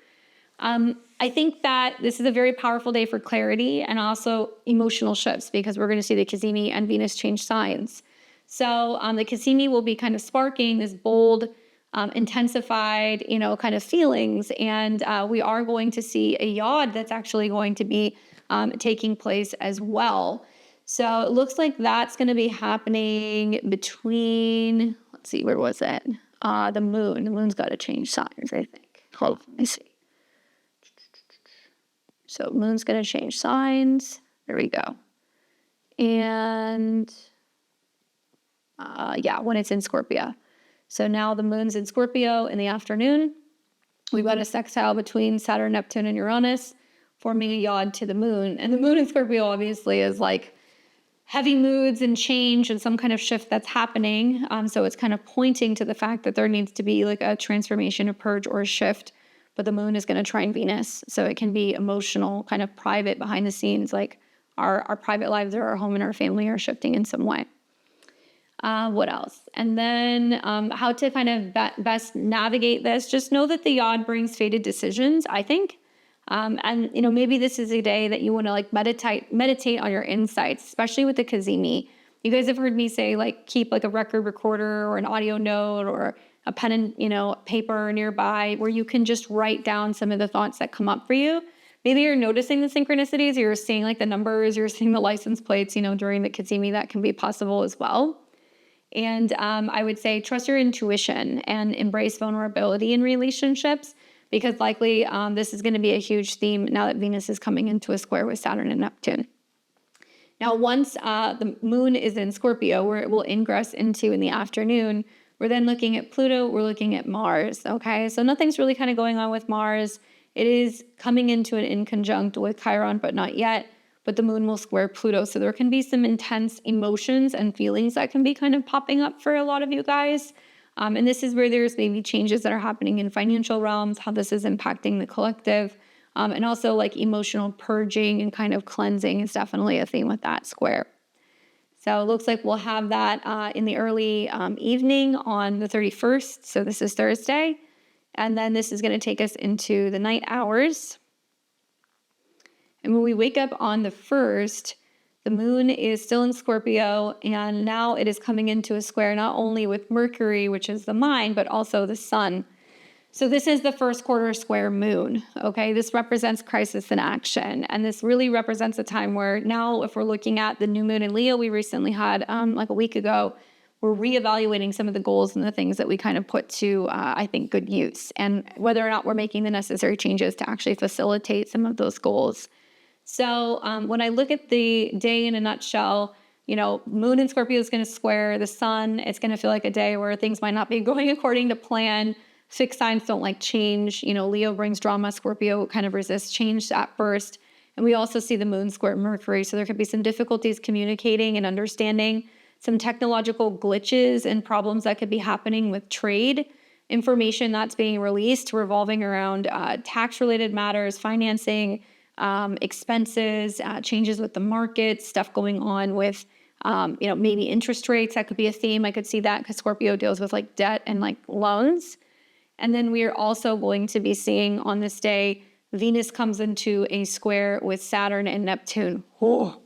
Speaker 1: I think that this is a very powerful day for clarity and also emotional shifts because we're going to see the Cazimi and Venus change signs. So the Cazimi will be kind of sparking this bold, intensified, kind of feelings. And we are going to see a yod that's actually going to be taking place as well. So it looks like that's going to be happening between, let's see, where was it? The moon. The moon's got to change signs, I think. Hold on, let me see. So moon's going to change signs. There we go. And when it's in Scorpio. So now the moon's in Scorpio in the afternoon. We've got a sextile between Saturn, Neptune, and Uranus, forming a yod to the moon. And the moon in Scorpio obviously is like heavy moods and change and some kind of shift that's happening. So it's kind of pointing to the fact that there needs to be like a transformation, a purge, or a shift. But the moon is going to trine Venus. So it can be emotional, kind of private, behind the scenes, like our private lives or our home and our family are shifting in some way. What else? And then how to kind of best navigate this. Just know that the yod brings fated decisions, I think. And maybe this is a day that you want to like meditate on your insights, especially with the Cazimi. You guys have heard me say like keep like a record recorder or an audio note or a pen and paper nearby where you can just write down some of the thoughts that come up for you. Maybe you're noticing the synchronicities, you're seeing like the numbers, you're seeing the license plates, during the Cazimi. That can be possible as well. And I would say trust your intuition and embrace vulnerability in relationships because likely this is going to be a huge theme now that Venus is coming into a square with Saturn and Neptune. Now, once the moon is in Scorpio, where it will ingress into in the afternoon, we're then looking at Pluto, we're looking at Mars, okay? So nothing's really kind of going on with Mars. It is coming into an inconjunct with Chiron, but not yet. But the moon will square Pluto. So there can be some intense emotions and feelings that can be kind of popping up for a lot of you guys. And this is where there's maybe changes that are happening in financial realms, how this is impacting the collective. And also like emotional purging and kind of cleansing is definitely a theme with that square. So it looks like we'll have that in the early evening on the 31st. So this is Thursday. And then this is going to take us into the night hours. And when we wake up on the 1st, the moon is still in Scorpio, and now it is coming into a square not only with Mercury, which is the mind, but also the sun. So this is the first quarter square moon, okay? This represents crisis in action, and this really represents a time where now if we're looking at the new moon in Leo we recently had like a week ago, we're reevaluating some of the goals and the things that we kind of put to, I think, good use, and whether or not we're making the necessary changes to actually facilitate some of those goals. So when I look at the day in a nutshell, moon in Scorpio is going to square the sun. It's going to feel like a day where things might not be going according to plan. Fixed signs don't like change. Leo brings drama. Scorpio kind of resists change at first. And we also see the moon square Mercury. So there could be some difficulties communicating and understanding, some technological glitches and problems that could be happening with trade, information that's being released revolving around tax-related matters, financing, expenses, changes with the market, stuff going on with, maybe interest rates. That could be a theme. I could see that because Scorpio deals with like debt and like loans. And then we are also going to be seeing on this day, Venus comes into a square with Saturn and Neptune. Oh,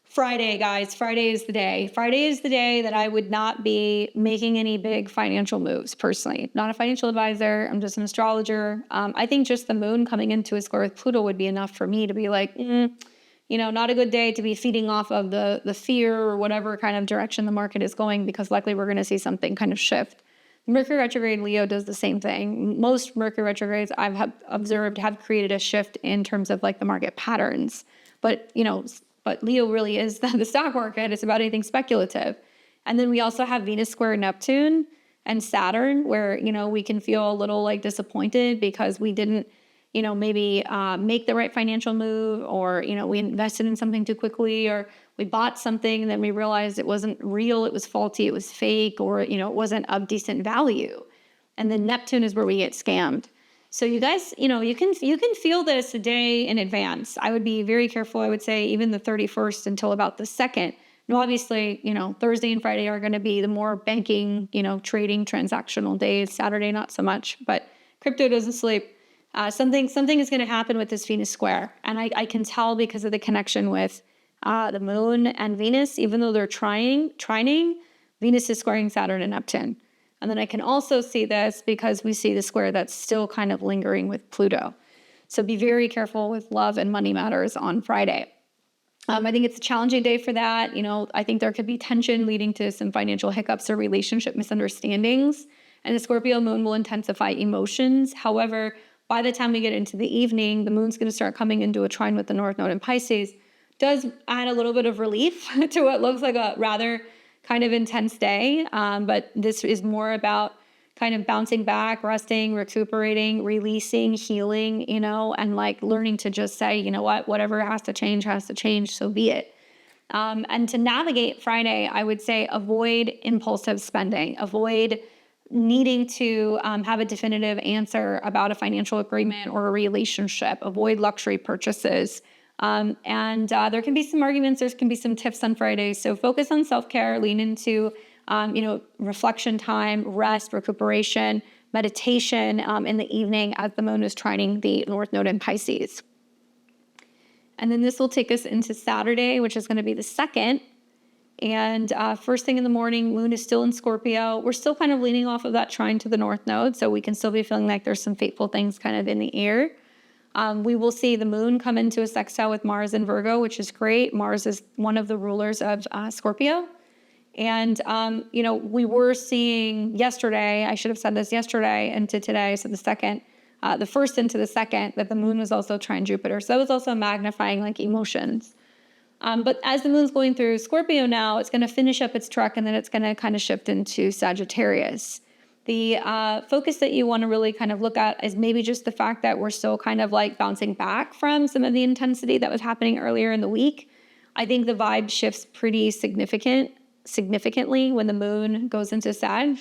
Speaker 1: Friday, guys. Friday is the day. Friday is the day that I would not be making any big financial moves personally. Not a financial advisor. I'm just an astrologer. I think just the moon coming into a square with Pluto would be enough for me to be like, not a good day to be feeding off of the fear or whatever kind of direction the market is going, because likely we're going to see something kind of shift. Mercury retrograde Leo does the same thing. Most Mercury retrogrades I've observed have created a shift in terms of like the market patterns. But Leo really is the stock market. It's about anything speculative. And then we also have Venus square Neptune and Saturn, where, we can feel a little like disappointed because we didn't, maybe make the right financial move, or, we invested in something too quickly, or we bought something and then we realized it wasn't real, it was faulty, it was fake, or, it wasn't of decent value. And then Neptune is where we get scammed. So you guys, you can feel this a day in advance. I would be very careful. I would say even the 31st until about the 2nd. Now, obviously, Thursday and Friday are going to be the more banking, trading, transactional days. Saturday, not so much. But crypto doesn't sleep. Something is going to happen with this Venus square. And I can tell because of the connection with the moon and Venus, even though they're trining, Venus is squaring Saturn and Neptune. And then I can also see this because we see the square that's still kind of lingering with Pluto. So be very careful with love and money matters on Friday. I think it's a challenging day for that. I think there could be tension leading to some financial hiccups or relationship misunderstandings. And the Scorpio moon will intensify emotions. However, by the time we get into the evening, the moon's going to start coming into a trine with the North Node in Pisces. Does add a little bit of relief to what looks like a rather kind of intense day. But this is more about kind of bouncing back, resting, recuperating, releasing, healing, and like learning to just say, whatever has to change, so be it. And to navigate Friday, I would say avoid impulsive spending, avoid needing to have a definitive answer about a financial agreement or a relationship, avoid luxury purchases. And there can be some arguments, there can be some tips on Friday. So focus on self-care, lean into, reflection time, rest, recuperation, meditation in the evening as the moon is trining the North Node in Pisces. And then this will take us into Saturday, which is going to be the 2nd. And first thing in the morning, moon is still in Scorpio. We're still kind of leaning off of that trine to the North Node, so we can still be feeling like there's some fateful things kind of in the air. We will see the moon come into a sextile with Mars in Virgo, which is great. Mars is one of the rulers of Scorpio. And, we were seeing yesterday, I should have said this yesterday into today, so the 2nd, the 1st into the 2nd, that the moon was also trine Jupiter. So that was also magnifying like emotions. But as the moon's going through Scorpio now, it's going to finish up its trek and then it's going to kind of shift into Sagittarius. The focus that you want to really kind of look at is maybe just the fact that we're still kind of like bouncing back from some of the intensity that was happening earlier in the week. I think the vibe shifts pretty significantly when the moon goes into Sag.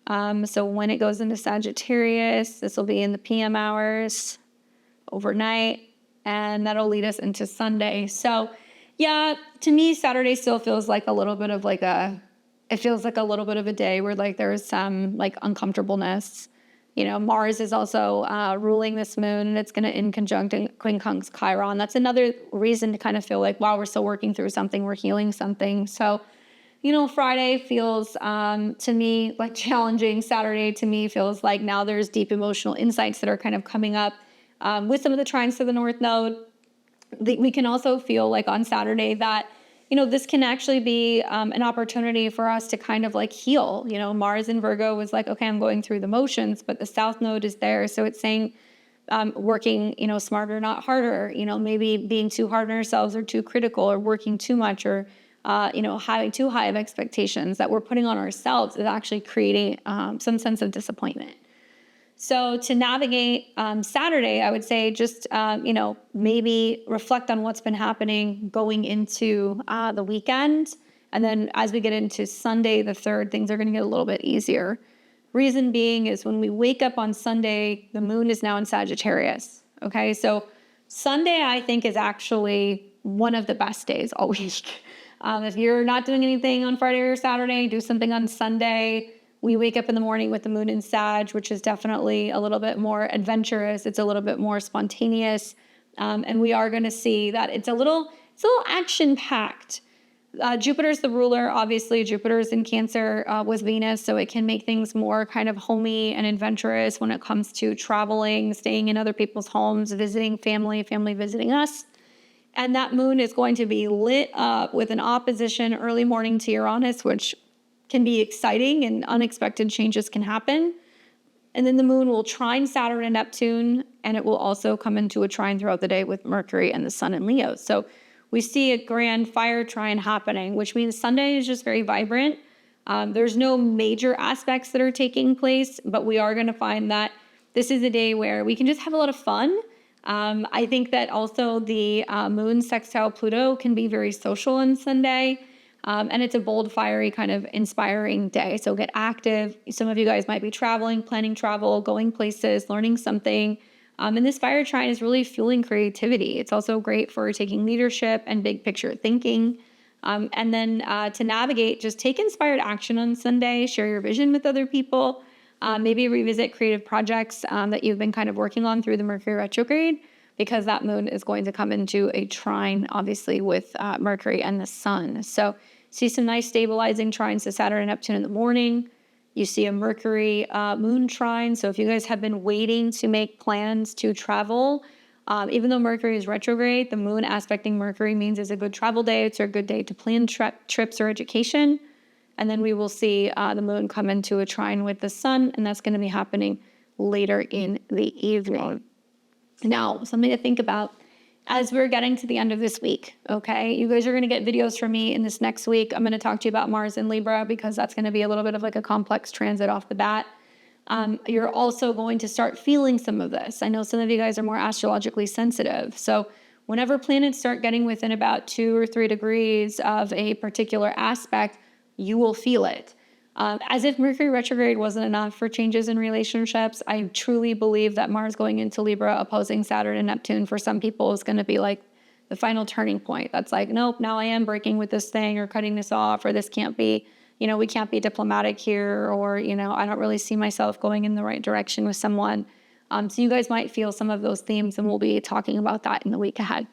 Speaker 1: So when it goes into Sagittarius, this will be in the PM hours overnight, and that'll lead us into Sunday. So yeah, to me, Saturday still feels like a little bit of it feels like a little bit of a day where like there's some like uncomfortableness. Mars is also ruling this moon, and it's going to in conjunct quincunx Chiron. That's another reason to kind of feel like, wow, we're still working through something, we're healing something. So, Friday feels to me like challenging. Saturday to me feels like now there's deep emotional insights that are kind of coming up with some of the trines to the North Node. We can also feel like on Saturday that, this can actually be an opportunity for us to kind of like heal. Mars in Virgo was like, okay, I'm going through the motions, but the South Node is there. So it's saying working, smarter, not harder, maybe being too hard on ourselves or too critical or working too much or, having too high of expectations that we're putting on ourselves is actually creating some sense of disappointment. So to navigate Saturday, I would say just, maybe reflect on what's been happening going into the weekend. And then as we get into Sunday, the 3rd, things are going to get a little bit easier. Reason being is when we wake up on Sunday, the moon is now in Sagittarius. Okay, so Sunday, I think, is actually one of the best days all week. If you're not doing anything on Friday or Saturday, do something on Sunday. We wake up in the morning with the moon in Sag, which is definitely a little bit more adventurous. It's a little bit more spontaneous. And we are going to see that it's a little action-packed. Jupiter's the ruler. Obviously, Jupiter's in Cancer with Venus, so it can make things more kind of homey and adventurous when it comes to traveling, staying in other people's homes, visiting family visiting us. And that moon is going to be lit up with an opposition early morning to Uranus, which can be exciting and unexpected changes can happen. And then the moon will trine Saturn and Neptune, and it will also come into a trine throughout the day with Mercury and the Sun in Leo. So we see a grand fire trine happening, which means Sunday is just very vibrant. There's no major aspects that are taking place, but we are going to find that this is a day where we can just have a lot of fun. I think that also the moon sextile Pluto can be very social on Sunday. And it's a bold, fiery, kind of inspiring day. So get active. Some of you guys might be traveling, planning travel, going places, learning something. And this fire trine is really fueling creativity. It's also great for taking leadership and big picture thinking. And then to navigate, just take inspired action on Sunday, share your vision with other people. Maybe revisit creative projects that you've been kind of working on through the Mercury retrograde, because that moon is going to come into a trine, obviously, with Mercury and the sun. So see some nice stabilizing trines to Saturn and Neptune in the morning. You see a Mercury moon trine. So if you guys have been waiting to make plans to travel, even though Mercury is retrograde, the moon aspecting Mercury means it's a good travel day. It's a good day to plan trips or education. And then we will see the moon come into a trine with the sun, and that's going to be happening later in the evening. Now, something to think about as we're getting to the end of this week, okay? You guys are going to get videos from me in this next week. I'm going to talk to you about Mars in Libra, because that's going to be a little bit of like a complex transit off the bat. You're also going to start feeling some of this. I know some of you guys are more astrologically sensitive. So whenever planets start getting within about 2 or 3 degrees of a particular aspect, you will feel it. As if Mercury retrograde wasn't enough for changes in relationships, I truly believe that Mars going into Libra opposing Saturn and Neptune for some people is going to be like the final turning point. That's like, nope, now I am breaking with this thing, or cutting this off, or this can't be, we can't be diplomatic here, or, I don't really see myself going in the right direction with someone. So you guys might feel some of those themes, and we'll be talking about that in the week ahead.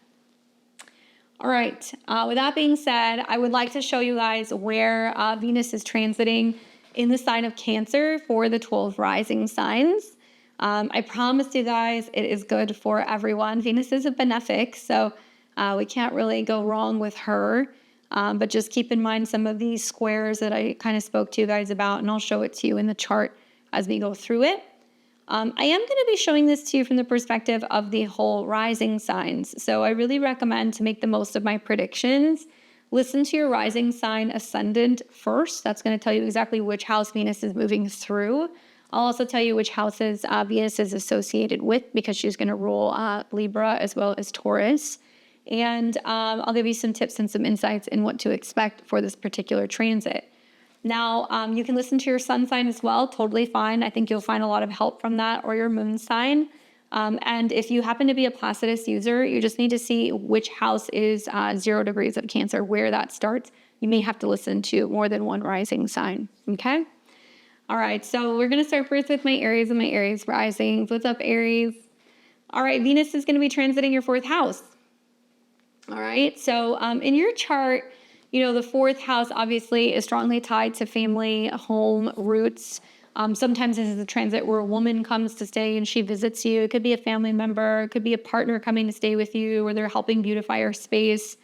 Speaker 1: All right. With that being said, I would like to show you guys where Venus is transiting in the sign of Cancer for the 12 rising signs. I promise you guys it is good for everyone. Venus is a benefic, so we can't really go wrong with her. But just keep in mind some of these squares that I kind of spoke to you guys about, and I'll show it to you in the chart as we go through it. I am going to be showing this to you from the perspective of the whole rising signs. So I really recommend, to make the most of my predictions, listen to your rising sign ascendant first. That's going to tell you exactly which house Venus is moving through. I'll also tell you which houses Venus is associated with, because she's going to rule Libra as well as Taurus. And I'll give you some tips and some insights in what to expect for this particular transit. Now, you can listen to your sun sign as well, totally fine. I think you'll find a lot of help from that, or your moon sign. And if you happen to be a Placidus user, you just need to see which house is 0 degrees of Cancer, where that starts. You may have to listen to more than one rising sign, okay? All right, so we're going to start first with my Aries and my Aries rising. What's up, Aries? All right, Venus is going to be transiting your 4th house. All right, so in your chart, the 4th house obviously is strongly tied to family, home, roots. Sometimes this is a transit where a woman comes to stay and she visits you. It could be a family member. It could be a partner coming to stay with you, or they're helping beautify your space.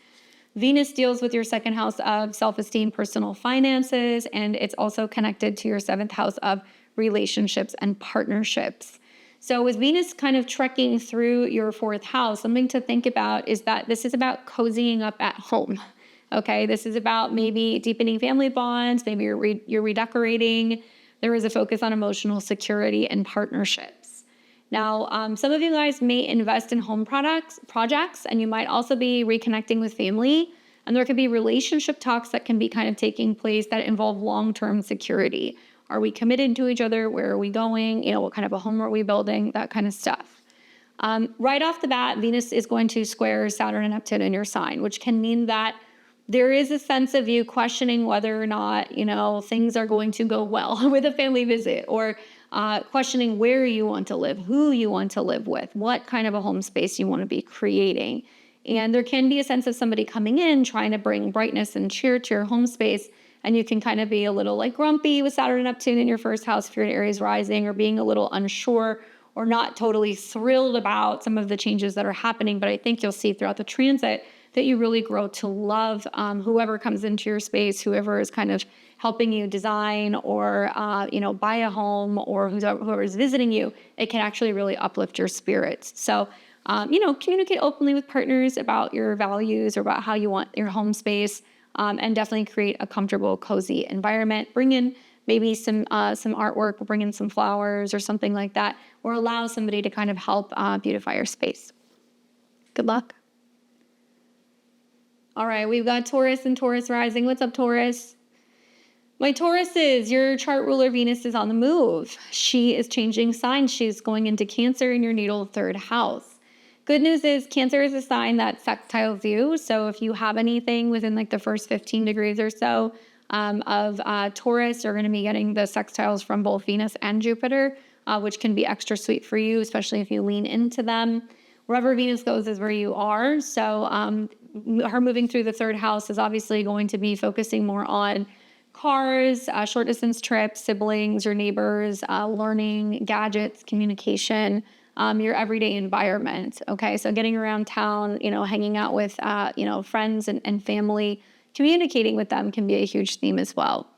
Speaker 1: Venus deals with your 2nd house of self-esteem, personal finances, and it's also connected to your 7th house of relationships and partnerships. So with Venus kind of trekking through your 4th house, something to think about is that this is about cozying up at home. Okay, this is about maybe deepening family bonds. Maybe you're redecorating. There is a focus on emotional security and partnerships. Now, some of you guys may invest in home projects, and you might also be reconnecting with family. And there could be relationship talks that can be kind of taking place that involve long-term security. Are we committed to each other? Where are we going? What kind of a home are we building? That kind of stuff. Right off the bat, Venus is going to square Saturn and Neptune in your sign, which can mean that there is a sense of you questioning whether or not, things are going to go well with a family visit, or questioning where you want to live, who you want to live with, what kind of a home space you want to be creating. And there can be a sense of somebody coming in, trying to bring brightness and cheer to your home space. And you can kind of be a little like grumpy with Saturn and Neptune in your 1st house if you're an Aries rising, or being a little unsure or not totally thrilled about some of the changes that are happening. But I think you'll see throughout the transit that you really grow to love whoever comes into your space, whoever is kind of helping you design or, buy a home, or whoever is visiting you. It can actually really uplift your spirits. So, communicate openly with partners about your values or about how you want your home space, and definitely create a comfortable, cozy environment. Bring in maybe some artwork, or bring in some flowers or something like that, or allow somebody to kind of help beautify your space. Good luck. All right, we've got Taurus and Taurus rising. What's up, Taurus? My Tauruses, your chart ruler Venus is on the move. She is changing signs. She's going into Cancer in your natal 3rd house. Good news is Cancer is a sign that sextiles you. So if you have anything within like the first 15 degrees or so, of Taurus are going to be getting the sextiles from both Venus and Jupiter, which can be extra sweet for you, especially if you lean into them. Wherever Venus goes is where you are. So her moving through the third house is obviously going to be focusing more on cars, short distance trips, siblings, your neighbors, learning, gadgets, communication, your everyday environment. Okay, so getting around town, hanging out with, friends and family, communicating with them can be a huge theme as well.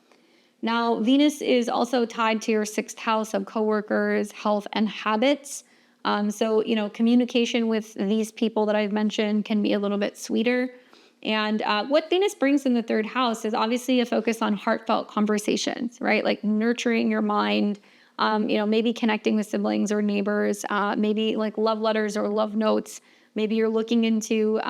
Speaker 1: Now, Venus is also tied to your sixth house of coworkers, health, and habits. So, communication with these people that I've mentioned can be a little bit sweeter. And what Venus brings in the third house is obviously a focus on heartfelt conversations, right? Like nurturing your mind, maybe connecting with siblings or neighbors, maybe like love letters or love notes. Maybe you're looking into,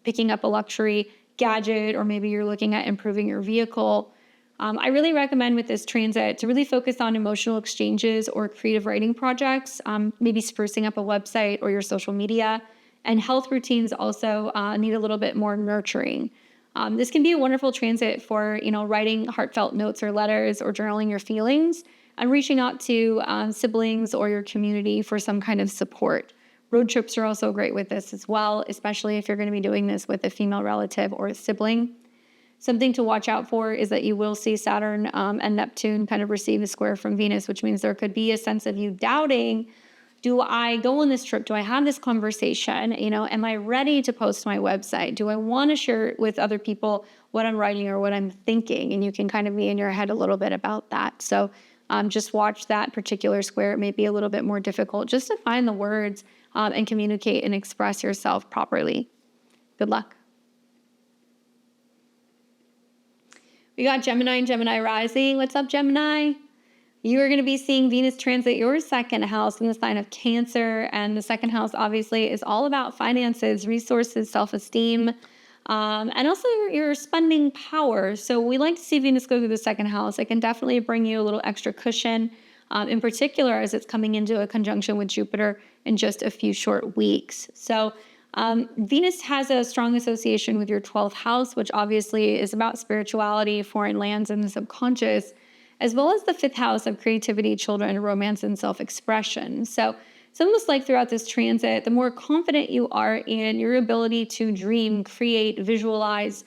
Speaker 1: picking up a luxury gadget, or maybe you're looking at improving your vehicle. I really recommend with this transit to really focus on emotional exchanges or creative writing projects, maybe sprucing up a website or your social media. And health routines also need a little bit more nurturing. This can be a wonderful transit for, writing heartfelt notes or letters or journaling your feelings and reaching out to siblings or your community for some kind of support. Road trips are also great with this as well, especially if you're going to be doing this with a female relative or a sibling. Something to watch out for is that you will see Saturn and Neptune kind of receive a square from Venus, which means there could be a sense of you doubting, do I go on this trip? Do I have this conversation? Am I ready to post my website? Do I want to share with other people what I'm writing or what I'm thinking? And you can kind of be in your head a little bit about that. So just watch that particular square. It may be a little bit more difficult just to find the words and communicate and express yourself properly. Good luck. We got Gemini and Gemini rising. What's up, Gemini? You are going to be seeing Venus transit your second house in the sign of Cancer. And the second house, obviously, is all about finances, resources, self-esteem, and also your spending power. So we like to see Venus go through the second house. It can definitely bring you a little extra cushion, in particular as it's coming into a conjunction with Jupiter in just a few short weeks. So Venus has a strong association with your 12th house, which obviously is about spirituality, foreign lands, and the subconscious, as well as the 5th house of creativity, children, romance, and self-expression. So it's almost like throughout this transit, the more confident you are in your ability to dream, create, visualize,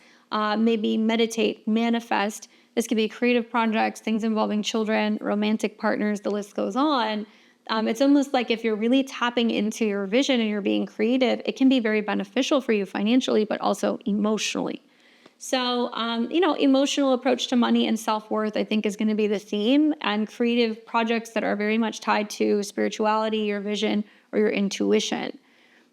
Speaker 1: maybe meditate, manifest. This could be creative projects, things involving children, romantic partners, the list goes on. It's almost like if you're really tapping into your vision and you're being creative, it can be very beneficial for you financially, but also emotionally. So, emotional approach to money and self-worth, I think, is going to be the theme, and creative projects that are very much tied to spirituality, your vision, or your intuition.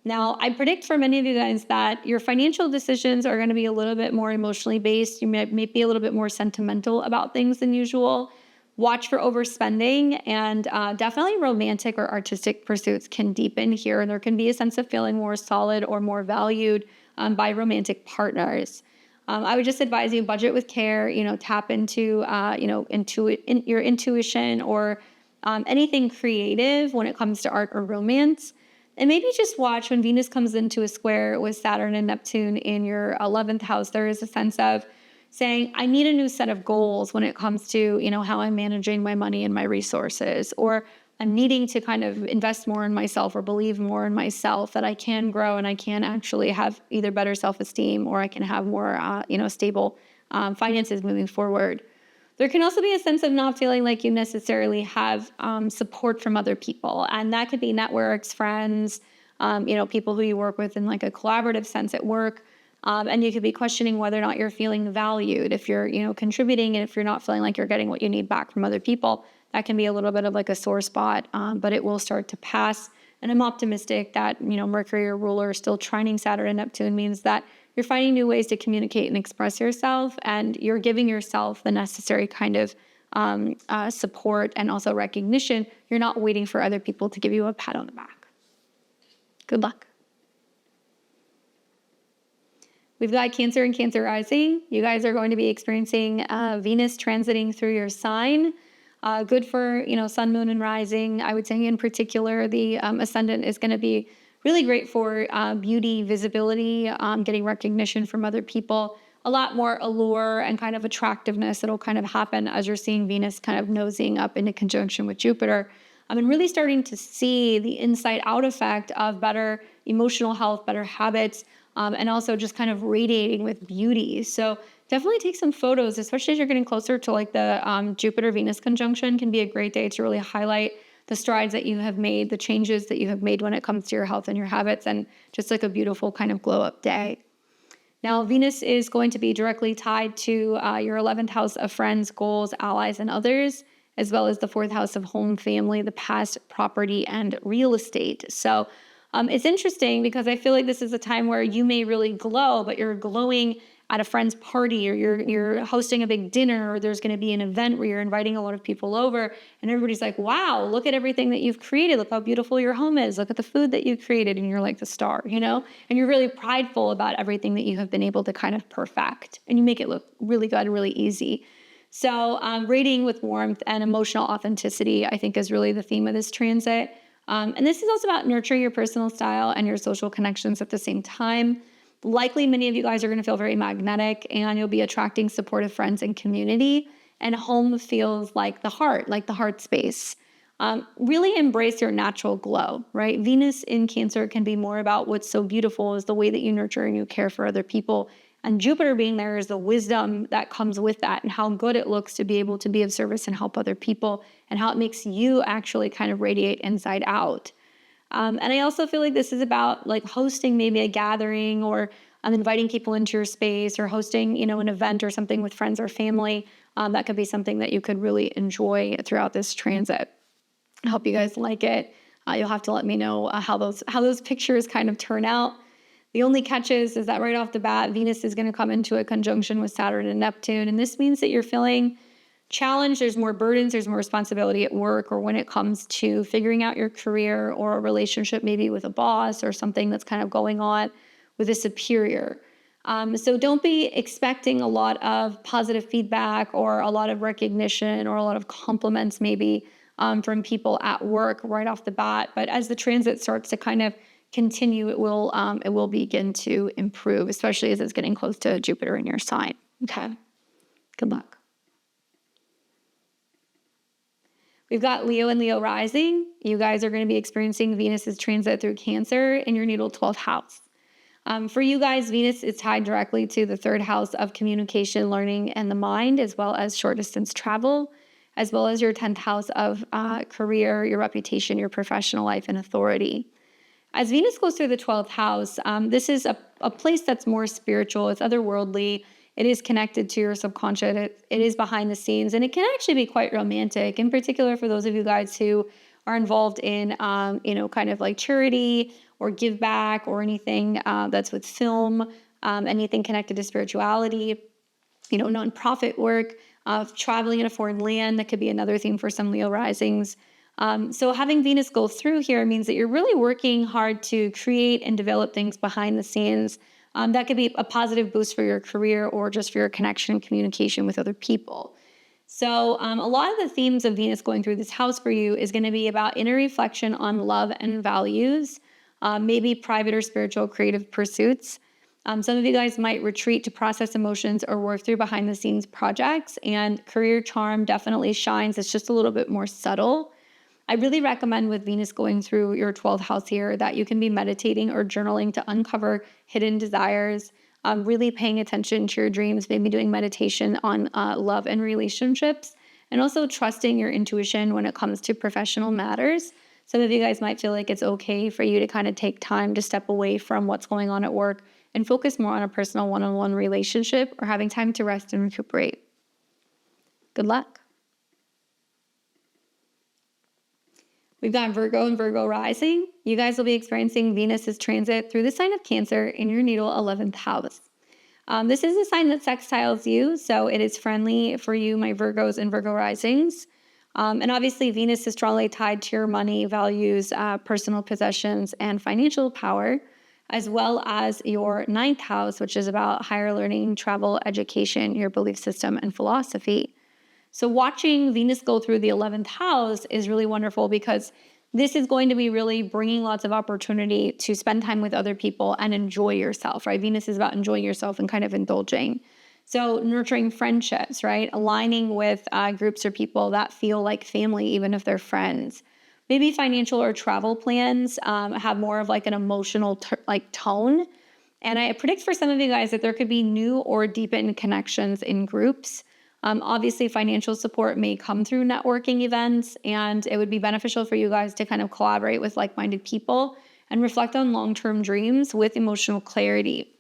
Speaker 1: Now, I predict for many of you guys that your financial decisions are going to be a little bit more emotionally based. You may be a little bit more sentimental about things than usual. Watch for overspending, and definitely romantic or artistic pursuits can deepen here. And there can be a sense of feeling more solid or more valued by romantic partners. I would just advise you budget with care, tap into, your intuition or anything creative when it comes to art or romance. And maybe just watch when Venus comes into a square with Saturn and Neptune in your 11th house. There is a sense of saying, I need a new set of goals when it comes to, how I'm managing my money and my resources, or I'm needing to kind of invest more in myself or believe more in myself, that I can grow and I can actually have either better self-esteem or I can have more, stable finances moving forward. There can also be a sense of not feeling like you necessarily have support from other people. And that could be networks, friends, people who you work with in like a collaborative sense at work. And you could be questioning whether or not you're feeling valued, if you're, contributing, and if you're not feeling like you're getting what you need back from other people. That can be a little bit of like a sore spot, but it will start to pass. And I'm optimistic that, Mercury, your ruler, still trining Saturn and Neptune means that you're finding new ways to communicate and express yourself, and you're giving yourself the necessary kind of support and also recognition. You're not waiting for other people to give you a pat on the back. Good luck. We've got Cancer and Cancer rising. You guys are going to be experiencing Venus transiting through your sign. Good for, sun, moon, and rising. I would say in particular, the ascendant is going to be really great for beauty, visibility, getting recognition from other people. a lot more allure and kind of attractiveness that'll kind of happen as you're seeing Venus kind of nosing up into conjunction with Jupiter. And really starting to see the inside out effect of better emotional health, better habits, and also just kind of radiating with beauty. So definitely take some photos, especially as you're getting closer to like the Jupiter-Venus conjunction. Can be a great day to really highlight the strides that you have made, the changes that you have made when it comes to your health and your habits, and just like a beautiful kind of glow up day. Now, Venus is going to be directly tied to your 11th house of friends, goals, allies, and others, as well as the 4th house of home, family, the past, property, and real estate. So it's interesting because I feel like this is a time where you may really glow, but you're glowing at a friend's party, or you're hosting a big dinner, or there's going to be an event where you're inviting a lot of people over, and everybody's like, wow, look at everything that you've created. Look how beautiful your home is. Look at the food that you created. And you're like the star, you know, and you're really prideful about everything that you have been able to kind of perfect, and you make it look really good, really easy. So radiating with warmth and emotional authenticity, I think, is really the theme of this transit. And this is also about nurturing your personal style and your social connections at the same time. Likely, many of you guys are going to feel very magnetic, and you'll be attracting supportive friends and community. And home feels like the heart space. Really embrace your natural glow, right? Venus in Cancer can be more about what's so beautiful is the way that you nurture and you care for other people. And Jupiter being there is the wisdom that comes with that, and how good it looks to be able to be of service and help other people, and how it makes you actually kind of radiate inside out. And I also feel like this is about like hosting maybe a gathering, or inviting people into your space, or hosting, you know, an event or something with friends or family. That could be something that you could really enjoy throughout this transit. I hope you guys like it. You'll have to let me know how those pictures kind of turn out. The only catch is that right off the bat, Venus is going to come into a conjunction with Saturn and Neptune. And this means that you're feeling challenged. There's more burdens. There's more responsibility at work, or when it comes to figuring out your career, or a relationship maybe with a boss, or something that's kind of going on with a superior. So don't be expecting a lot of positive feedback, or a lot of recognition, or a lot of compliments maybe from people at work right off the bat. But as the transit starts to kind of continue, it will begin to improve, especially as it's getting close to Jupiter in your sign. Okay, good luck. We've got Leo and Leo rising. You guys are going to be experiencing Venus's transit through Cancer in your natal 12th house. For you guys, Venus is tied directly to the 3rd house of communication, learning, and the mind, as well as short distance travel, as well as your 10th house of career, your reputation, your professional life, and authority. As Venus goes through the 12th house, this is a place that's more spiritual. It's otherworldly. It is connected to your subconscious. It is behind the scenes, and it can actually be quite romantic, in particular for those of you guys who are involved in, kind of like charity or give back, or anything that's with film, anything connected to spirituality, nonprofit work, traveling in a foreign land. That could be another theme for some Leo risings. So having Venus go through here means that you're really working hard to create and develop things behind the scenes. That could be a positive boost for your career, or just for your connection and communication with other people. So a lot of the themes of Venus going through this house for you is going to be about inner reflection on love and values, maybe private or spiritual creative pursuits. Some of you guys might retreat to process emotions or work through behind the scenes projects, and career charm definitely shines. It's just a little bit more subtle. I really recommend, with Venus going through your 12th house here, that you can be meditating or journaling to uncover hidden desires, really paying attention to your dreams, maybe doing meditation on love and relationships, and also trusting your intuition when it comes to professional matters. Some of you guys might feel like it's okay for you to kind of take time to step away from what's going on at work and focus more on a personal one-on-one relationship, or having time to rest and recuperate. Good luck. We've got Virgo and Virgo rising. You guys will be experiencing Venus's transit through the sign of Cancer in your natal 11th house. This is a sign that sextiles you, so it is friendly for you, my Virgos and Virgo risings. And obviously, Venus is strongly tied to your money, values, personal possessions, and financial power, as well as your 9th house, which is about higher learning, travel, education, your belief system, and philosophy. So watching Venus go through the 11th house is really wonderful, because this is going to be really bringing lots of opportunity to spend time with other people and enjoy yourself, right? Venus is about enjoying yourself and kind of indulging. So nurturing friendships, right? Aligning with groups or people that feel like family, even if they're friends. Maybe financial or travel plans have more of like an emotional tone. And I predict for some of you guys that there could be new or deepened connections in groups. Obviously, financial support may come through networking events, and it would be beneficial for you guys to kind of collaborate with like-minded people and reflect on long-term dreams with emotional clarity.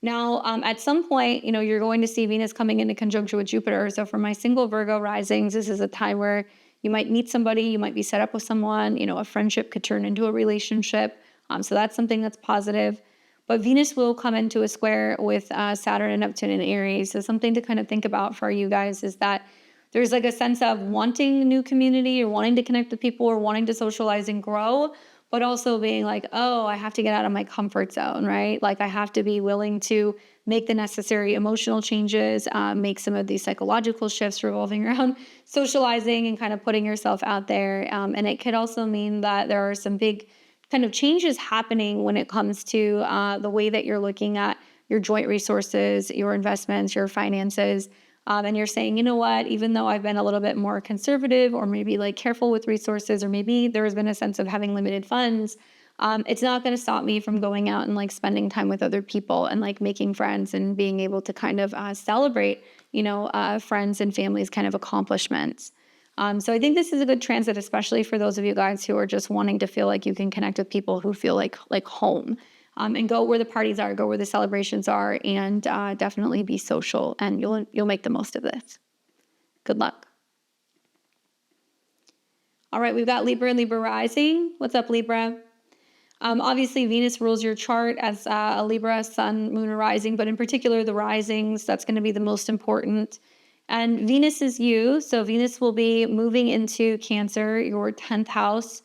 Speaker 1: Now, at some point, you're going to see Venus coming into conjunction with Jupiter. So for my single Virgo risings, this is a time where you might meet somebody, you might be set up with someone, a friendship could turn into a relationship. So that's something that's positive. But Venus will come into a square with Saturn and Neptune in Aries. So something to kind of think about for you guys is that there's like a sense of wanting a new community or wanting to connect with people or wanting to socialize and grow, but also being like, oh, I have to get out of my comfort zone, right? Like I have to be willing to make the necessary emotional changes, make some of these psychological shifts revolving around socializing and kind of putting yourself out there. And it could also mean that there are some big kind of changes happening when it comes to the way that you're looking at your joint resources, your investments, your finances. And you're saying, you know what, even though I've been a little bit more conservative or maybe like careful with resources, or maybe there has been a sense of having limited funds, it's not going to stop me from going out and like spending time with other people and like making friends and being able to kind of celebrate, friends and families' kind of accomplishments. So I think this is a good transit, especially for those of you guys who are just wanting to feel like you can connect with people who feel like home, and go where the parties are, go where the celebrations are, and definitely be social, and you'll make the most of this. Good luck. All right, we've got Libra and Libra rising. What's up, Libra? Obviously, Venus rules your chart as a Libra, Sun, Moon, or Rising, but in particular, the risings, that's going to be the most important. And Venus is you, so Venus will be moving into Cancer, your 10th house.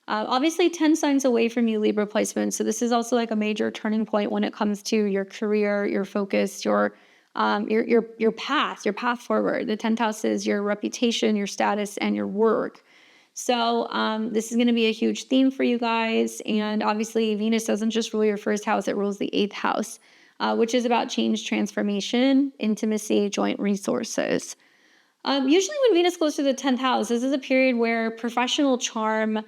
Speaker 1: Obviously, 10 signs away from you, Libra placement. So this is also like a major turning point when it comes to your career, your focus, your path forward. The 10th house is your reputation, your status, and your work. So this is going to be a huge theme for you guys. And obviously, Venus doesn't just rule your first house, it rules the 8th house, which is about change, transformation, intimacy, joint resources. Usually when Venus goes to the 10th house, this is a period where professional charm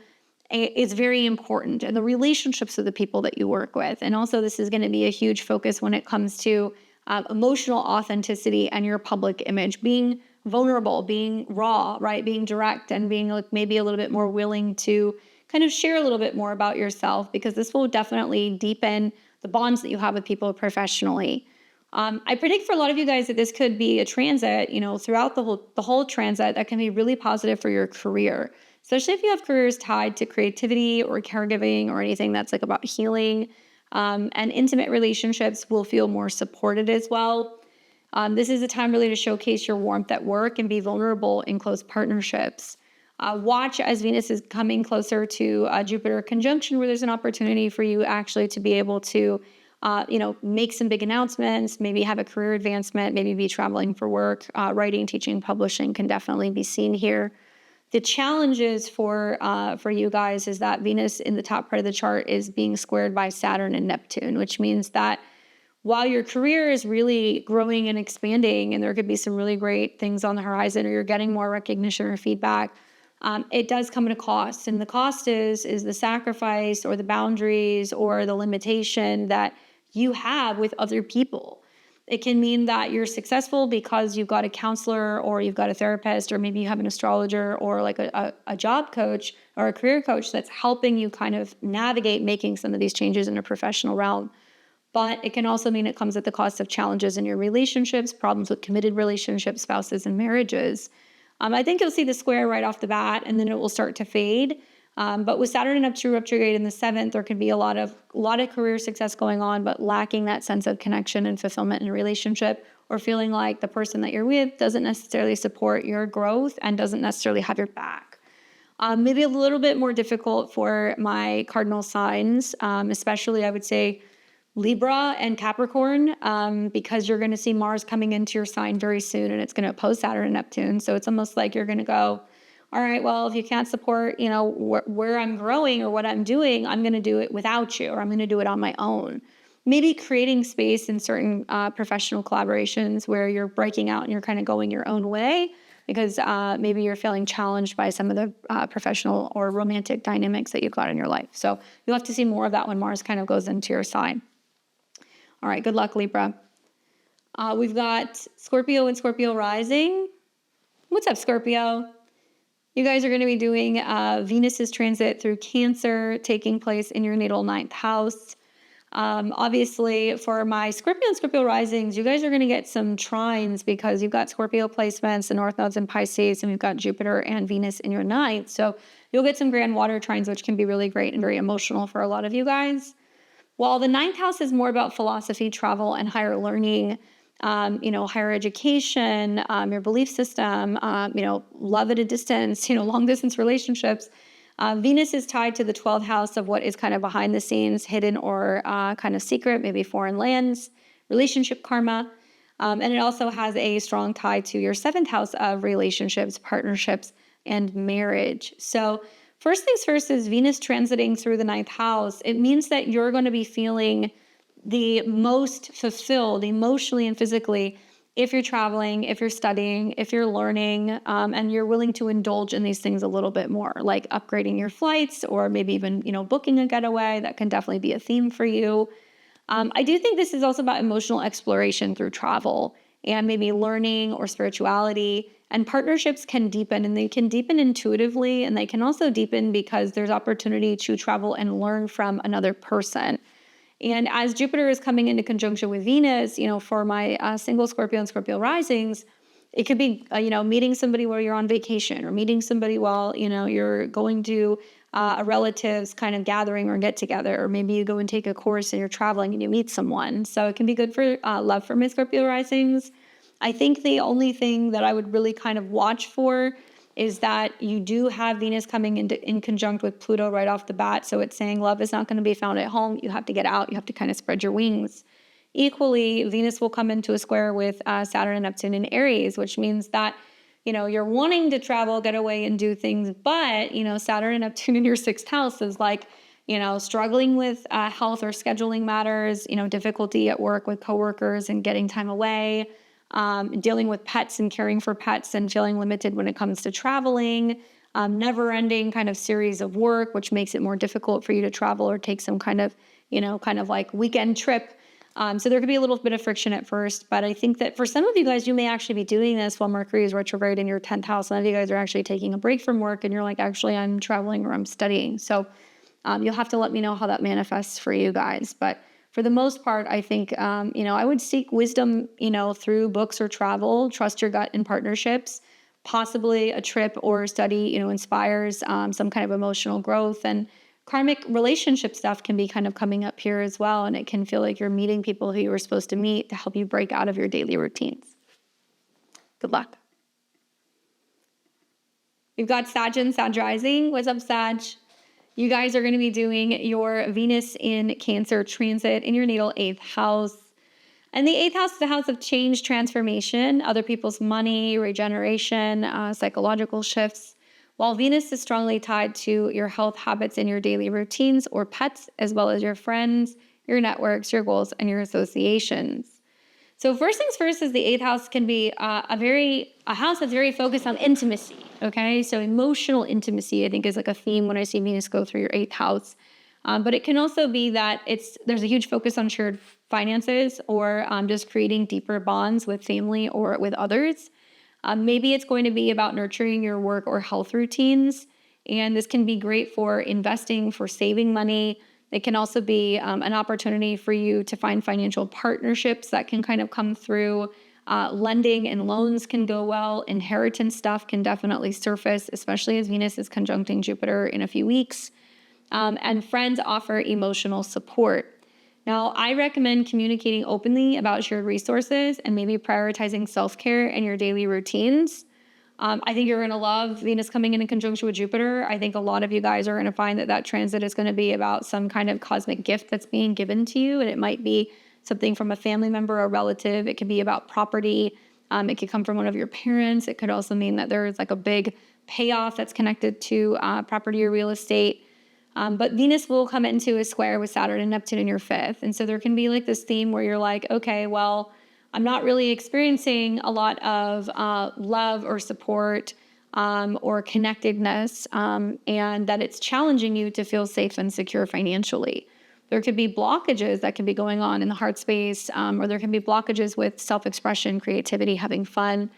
Speaker 1: is very important, and the relationships with the people that you work with. And also this is going to be a huge focus when it comes to emotional authenticity and your public image, being vulnerable, being raw, right? Being direct, and being like maybe a little bit more willing to kind of share a little bit more about yourself, because this will definitely deepen the bonds that you have with people professionally. I predict for a lot of you guys that this could be a transit, throughout the whole transit, that can be really positive for your career, especially if you have careers tied to creativity or caregiving or anything that's like about healing. And intimate relationships will feel more supported as well. This is a time really to showcase your warmth at work and be vulnerable in close partnerships. Watch as Venus is coming closer to Jupiter conjunction, where there's an opportunity for you actually to be able to, make some big announcements, maybe have a career advancement, maybe be traveling for work. Writing, teaching, publishing can definitely be seen here. The challenges for you guys is that Venus in the top part of the chart is being squared by Saturn and Neptune, which means that while your career is really growing and expanding, and there could be some really great things on the horizon, or you're getting more recognition or feedback, it does come at a cost. And the cost is the sacrifice or the boundaries or the limitation that you have with other people. It can mean that you're successful because you've got a counselor or you've got a therapist, or maybe you have an astrologer or like a job coach or a career coach that's helping you kind of navigate making some of these changes in a professional realm. But it can also mean it comes at the cost of challenges in your relationships, problems with committed relationships, spouses, and marriages. I think you'll see the square right off the bat, and then it will start to fade. But with Saturn and Neptune retrograde in the 7th, there could be a lot of career success going on, but lacking that sense of connection and fulfillment in a relationship, or feeling like the person that you're with doesn't necessarily support your growth and doesn't necessarily have your back. Maybe a little bit more difficult for my cardinal signs, especially I would say Libra and Capricorn, because you're going to see Mars coming into your sign very soon, and it's going to oppose Saturn and Neptune. So it's almost like you're going to go, all right, well, if you can't support, where I'm growing or what I'm doing, I'm going to do it without you, or I'm going to do it on my own. maybe creating space in certain professional collaborations where you're breaking out and you're kind of going your own way because maybe you're feeling challenged by some of the professional or romantic dynamics that you've got in your life. So you'll have to see more of that when Mars kind of goes into your sign. All right, good luck, Libra. We've got Scorpio and Scorpio rising. What's up, Scorpio? You guys are going to be doing Venus's transit through Cancer taking place in your natal 9th house. Obviously, for my Scorpio and Scorpio risings, you guys are going to get some trines because you've got Scorpio placements, the North Nodes in Pisces, and we've got Jupiter and Venus in your 9th. So you'll get some grand water trines, which can be really great and very emotional for a lot of you guys. While the 9th house is more about philosophy, travel, and higher learning, higher education, your belief system, love at a distance, long distance relationships. Venus is tied to the 12th house of what is kind of behind the scenes, hidden or kind of secret, maybe foreign lands, relationship karma. And it also has a strong tie to your 7th house of relationships, partnerships, and marriage. So first things first is Venus transiting through the 9th house. It means that you're going to be feeling the most fulfilled emotionally and physically if you're traveling, if you're studying, if you're learning, and you're willing to indulge in these things a little bit more, like upgrading your flights or maybe even, booking a getaway. That can definitely be a theme for you. I do think this is also about emotional exploration through travel and maybe learning or spirituality. And partnerships can deepen, and they can deepen intuitively, and they can also deepen because there's opportunity to travel and learn from another person. And as Jupiter is coming into conjunction with Venus, for my single Scorpio and Scorpio risings, it could be, meeting somebody while you're on vacation or meeting somebody while, you're going to a relative's kind of gathering or get together, or maybe you go and take a course and you're traveling and you meet someone. So it can be good for love for my Scorpio risings. I think the only thing that I would really kind of watch for is that you do have Venus coming in conjunct with Pluto right off the bat. So it's saying love is not going to be found at home. You have to get out. You have to kind of spread your wings. Equally, Venus will come into a square with Saturn and Neptune in Aries, which means that, you're wanting to travel, get away and do things. But, Saturn and Neptune in your 6th house is like, struggling with health or scheduling matters, difficulty at work with coworkers and getting time away. Dealing with pets and caring for pets and feeling limited when it comes to traveling, never-ending kind of series of work, which makes it more difficult for you to travel or take some kind of, like weekend trip. So there could be a little bit of friction at first, but I think that for some of you guys, you may actually be doing this while Mercury is retrograde in your 10th house. Some of you guys are actually taking a break from work and you're like, actually, I'm traveling or I'm studying. So you'll have to let me know how that manifests for you guys. But for the most part, I think, I would seek wisdom, through books or travel, trust your gut in partnerships, possibly a trip or study, inspires some kind of emotional growth. And karmic relationship stuff can be kind of coming up here as well. And it can feel like you're meeting people who you were supposed to meet to help you break out of your daily routines. Good luck. We've got Sag and Sag rising. What's up, Sag? You guys are going to be doing your Venus in Cancer transit in your natal 8th house. And the 8th house is the house of change, transformation, other people's money, regeneration, psychological shifts. While Venus is strongly tied to your health habits and your daily routines or pets, as well as your friends, your networks, your goals, and your associations. So first things first is the 8th house can be a house that's very focused on intimacy, okay? So emotional intimacy, I think, is like a theme when I see Venus go through your 8th house. But it can also be that there's a huge focus on shared finances or just creating deeper bonds with family or with others. Maybe it's going to be about nurturing your work or health routines. And this can be great for investing, for saving money. It can also be an opportunity for you to find financial partnerships that can kind of come through. Lending and loans can go well. Inheritance stuff can definitely surface, especially as Venus is conjuncting Jupiter in a few weeks. And friends offer emotional support. Now, I recommend communicating openly about shared resources and maybe prioritizing self-care in your daily routines. I think you're going to love Venus coming in conjunction with Jupiter. I think a lot of you guys are going to find that transit is going to be about some kind of cosmic gift that's being given to you. And it might be something from a family member or relative. It could be about property. It could come from one of your parents. It could also mean that there's like a big payoff that's connected to property or real estate. But Venus will come into a square with Saturn and Neptune in your fifth. And so there can be like this theme where you're like, okay, well, I'm not really experiencing a lot of love or support or connectedness, and that it's challenging you to feel safe and secure financially. There could be blockages that can be going on in the heart space, or there can be blockages with self-expression, creativity, having fun,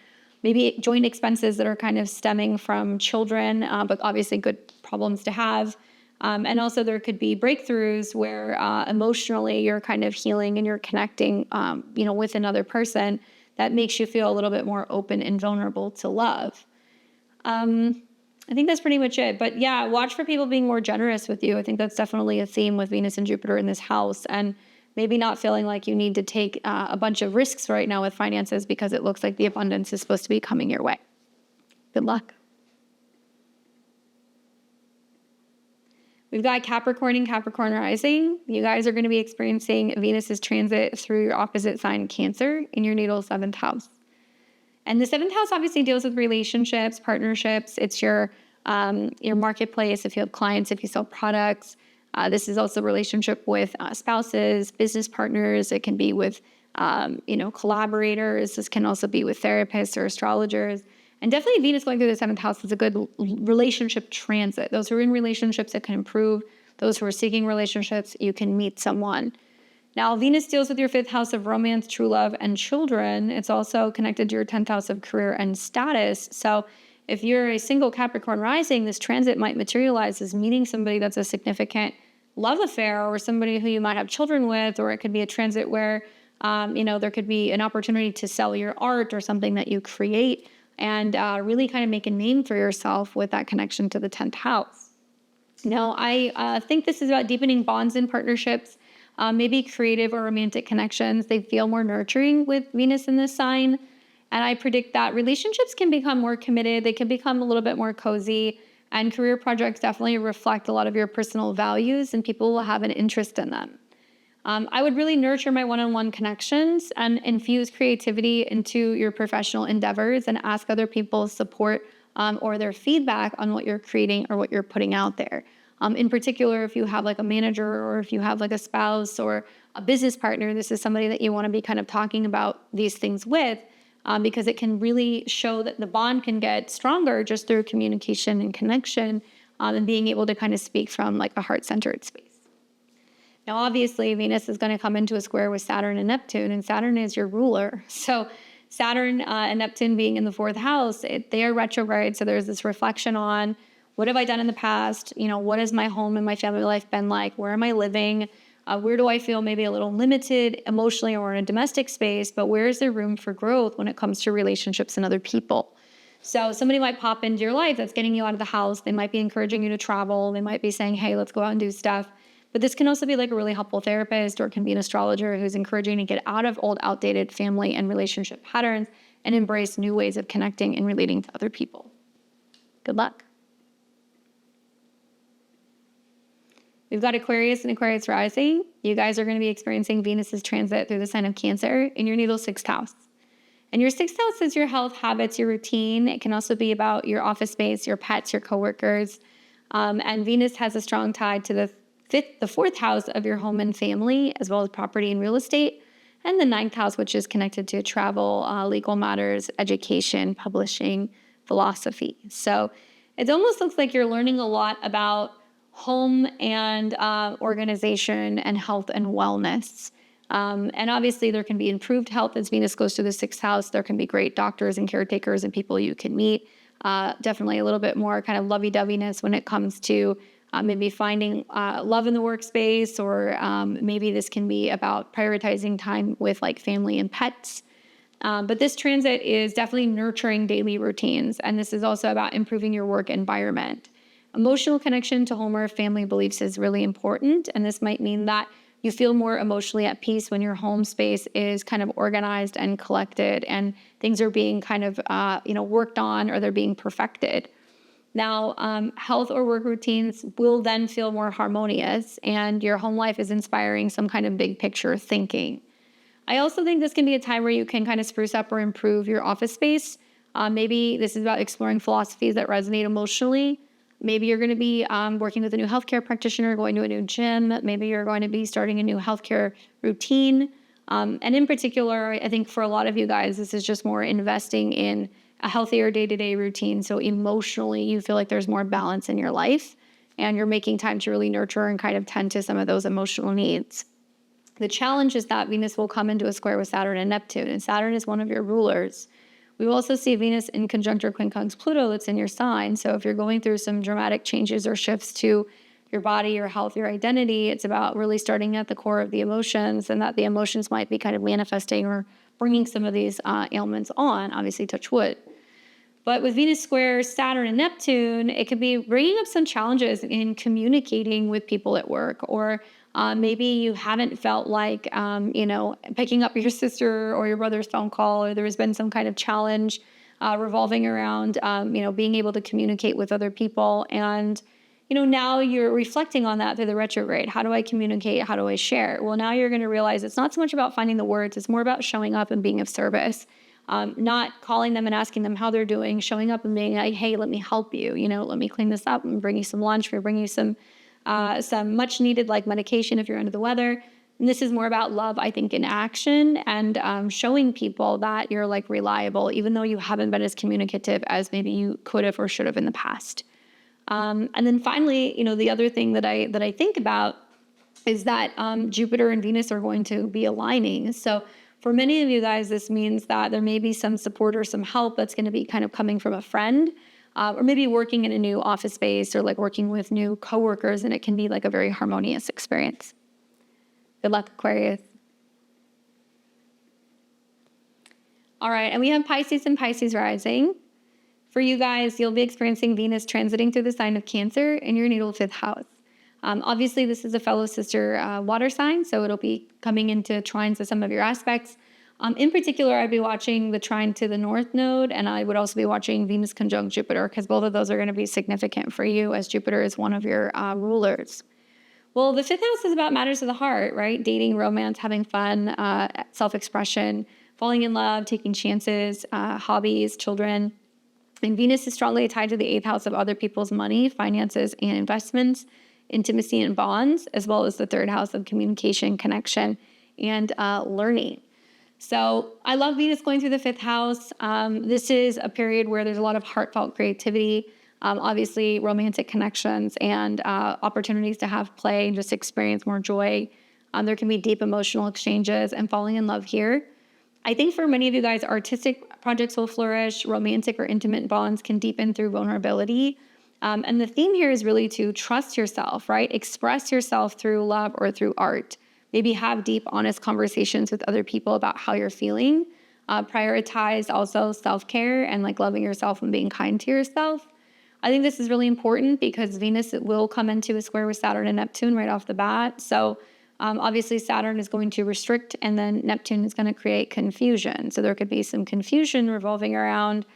Speaker 1: maybe joint expenses that are kind of stemming from children, but obviously good problems to have. And also there could be breakthroughs where emotionally you're kind of healing and you're connecting, with another person that makes you feel a little bit more open and vulnerable to love. I think that's pretty much it. But yeah, watch for people being more generous with you. I think that's definitely a theme with Venus and Jupiter in this house. And maybe not feeling like you need to take a bunch of risks right now with finances because it looks like the abundance is supposed to be coming your way. Good luck. We've got Capricorn and Capricorn rising. You guys are going to be experiencing Venus's transit through your opposite sign, Cancer, in your natal 7th house. And the 7th house obviously deals with relationships, partnerships. It's your marketplace, if you have clients, if you sell products. This is also a relationship with spouses, business partners. It can be with, collaborators. This can also be with therapists or astrologers. And definitely Venus going through the 7th house is a good relationship transit. Those who are in relationships, it can improve. Those who are seeking relationships, you can meet someone. Now, Venus deals with your 5th house of romance, true love, and children. It's also connected to your 10th house of career and status. So if you're a single Capricorn rising, this transit might materialize as meeting somebody that's a significant love affair or somebody who you might have children with, or it could be a transit where, there could be an opportunity to sell your art or something that you create and really kind of make a name for yourself with that connection to the 10th house. Now, I think this is about deepening bonds and partnerships, maybe creative or romantic connections. They feel more nurturing with Venus in this sign. And I predict that relationships can become more committed. They can become a little bit more cozy. And career projects definitely reflect a lot of your personal values, and people will have an interest in them. I would really nurture my one-on-one connections and infuse creativity into your professional endeavors and ask other people's support or their feedback on what you're creating or what you're putting out there. In particular, if you have like a manager or if you have like a spouse or a business partner, this is somebody that you want to be kind of talking about these things with, because it can really show that the bond can get stronger just through communication and connection, and being able to kind of speak from like a heart-centered space. Now, obviously, Venus is going to come into a square with Saturn and Neptune, and Saturn is your ruler. So Saturn and Neptune being in the 4th house, they are retrograde. So there's this reflection on what have I done in the past? What has my home and my family life been like? Where am I living? Where do I feel maybe a little limited emotionally or in a domestic space? But where is there room for growth when it comes to relationships and other people? So somebody might pop into your life that's getting you out of the house. They might be encouraging you to travel. They might be saying, hey, let's go out and do stuff. But this can also be like a really helpful therapist, or it can be an astrologer who's encouraging you to get out of old, outdated family and relationship patterns and embrace new ways of connecting and relating to other people. Good luck. We've got Aquarius and Aquarius rising. You guys are going to be experiencing Venus's transit through the sign of Cancer in your natal 6th house. And your 6th house is your health, habits, your routine. It can also be about your office space, your pets, your coworkers. And Venus has a strong tie to the 4th house of your home and family, as well as property and real estate, and the 9th house, which is connected to travel, legal matters, education, publishing, philosophy. So it almost looks like you're learning a lot about home and organization and health and wellness. And obviously there can be improved health as Venus goes to the 6th house. There can be great doctors and caretakers and people you can meet. Definitely a little bit more kind of lovey-doveyness when it comes to maybe finding love in the workspace, or maybe this can be about prioritizing time with like family and pets. But this transit is definitely nurturing daily routines. And this is also about improving your work environment. Emotional connection to home or family beliefs is really important. And this might mean that you feel more emotionally at peace when your home space is kind of organized and collected and things are being kind of, worked on, or they're being perfected. Now, health or work routines will then feel more harmonious, and your home life is inspiring some kind of big picture thinking. I also think this can be a time where you can kind of spruce up or improve your office space. Maybe this is about exploring philosophies that resonate emotionally. Maybe you're going to be working with a new healthcare practitioner, going to a new gym. Maybe you're going to be starting a new healthcare routine. And in particular, I think for a lot of you guys, this is just more investing in a healthier day-to-day routine. So emotionally, you feel like there's more balance in your life and you're making time to really nurture and kind of tend to some of those emotional needs. The challenge is that Venus will come into a square with Saturn and Neptune, and Saturn is one of your rulers. We will also see Venus in conjunct or quincunx Pluto that's in your sign. So if you're going through some dramatic changes or shifts to your body, your health, your identity, it's about really starting at the core of the emotions, and that the emotions might be kind of manifesting or bringing some of these ailments on, obviously touch wood. But with Venus square Saturn and Neptune, it could be bringing up some challenges in communicating with people at work, or maybe you haven't felt like, picking up your sister or your brother's phone call, or there has been some kind of challenge revolving around, being able to communicate with other people. And, now you're reflecting on that through the retrograde. How do I communicate? How do I share? Well, now you're going to realize it's not so much about finding the words. It's more about showing up and being of service. Not calling them and asking them how they're doing, showing up and being like, hey, let me help you. Let me clean this up and bring you some lunch. We'll bring you some much needed like medication if you're under the weather. And this is more about love, I think, in action, and showing people that you're like reliable, even though you haven't been as communicative as maybe you could have or should have in the past. And then finally, the other thing that I think about is that Jupiter and Venus are going to be aligning. So for many of you guys, this means that there may be some support or some help that's going to be kind of coming from a friend, or maybe working in a new office space, or like working with new coworkers, and it can be like a very harmonious experience. Good luck, Aquarius. All right, and we have Pisces and Pisces rising. For you guys, you'll be experiencing Venus transiting through the sign of Cancer in your natal 5th house. Obviously, this is a fellow sister water sign, so it'll be coming into trines to some of your aspects. In particular, I'd be watching the trine to the North Node, and I would also be watching Venus conjunct Jupiter, because both of those are going to be significant for you, as Jupiter is one of your rulers. Well, the 5th house is about matters of the heart, right? Dating, romance, having fun, self-expression, falling in love, taking chances, hobbies, children. And Venus is strongly tied to the 8th house of other people's money, finances, and investments, intimacy and bonds, as well as the 3rd house of communication, connection, and learning. So I love Venus going through the 5th house. This is a period where there's a lot of heartfelt creativity, obviously romantic connections, and opportunities to have play and just experience more joy. There can be deep emotional exchanges and falling in love here. I think for many of you guys, artistic projects will flourish, romantic or intimate bonds can deepen through vulnerability. And the theme here is really to trust yourself, right? Express yourself through love or through art. Maybe have deep, honest conversations with other people about how you're feeling. Prioritize also self-care and like loving yourself and being kind to yourself. I think this is really important because Venus will come into a square with Saturn and Neptune right off the bat. So obviously Saturn is going to restrict, and then Neptune is going to create confusion. So there could be some confusion revolving around,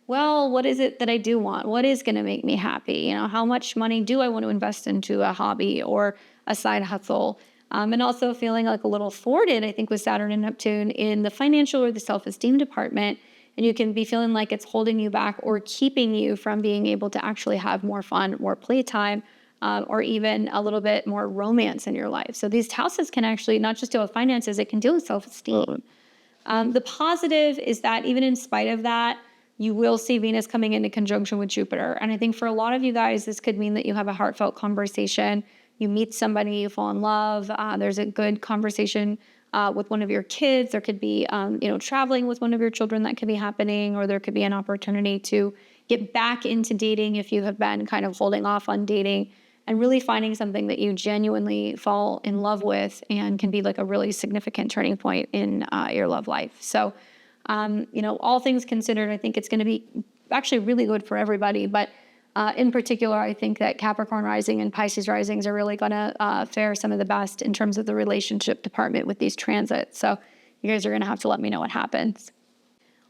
Speaker 1: well, what is it that I do want? What is going to make me happy? How much money do I want to invest into a hobby or a side hustle? And also feeling like a little thwarted, I think, with Saturn and Neptune in the financial or the self-esteem department. And you can be feeling like it's holding you back or keeping you from being able to actually have more fun, more playtime, or even a little bit more romance in your life. So these houses can actually not just deal with finances, it can deal with self-esteem. The positive is that even in spite of that, you will see Venus coming into conjunction with Jupiter. And I think for a lot of you guys, this could mean that you have a heartfelt conversation. You meet somebody, you fall in love. There's a good conversation with one of your kids. There could be, traveling with one of your children that could be happening, or there could be an opportunity to get back into dating if you have been kind of holding off on dating, and really finding something that you genuinely fall in love with and can be like a really significant turning point in your love life. So, all things considered, I think it's going to be actually really good for everybody. But in particular, I think that Capricorn rising and Pisces risings are really going to fare some of the best in terms of the relationship department with these transits. So you guys are going to have to let me know what happens.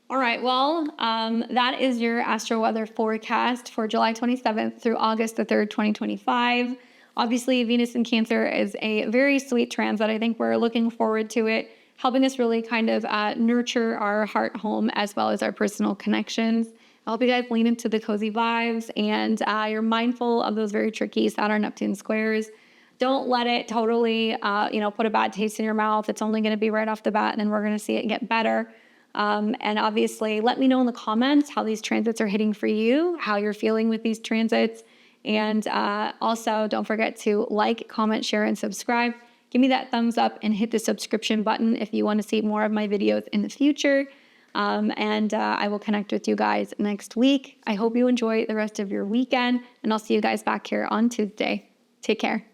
Speaker 1: All right, well, that is your astro weather forecast for July 27th through August the 3rd, 2025. Obviously, Venus in Cancer is a very sweet transit. I think we're looking forward to it, helping us really kind of nurture our heart home as well as our personal connections. I hope you guys lean into the cozy vibes and you're mindful of those very tricky Saturn Neptune squares. Don't let it totally, put a bad taste in your mouth. It's only going to be right off the bat, and then we're going to see it get better. And obviously, let me know in the comments how these transits are hitting for you, how you're feeling with these transits. And also, don't forget to like, comment, share, and subscribe. Give me that thumbs up and hit the subscription button if you want to see more of my videos in the future. And I will connect with you guys next week. I hope you enjoy the rest of your weekend, and I'll see you guys back here on Tuesday. Take care.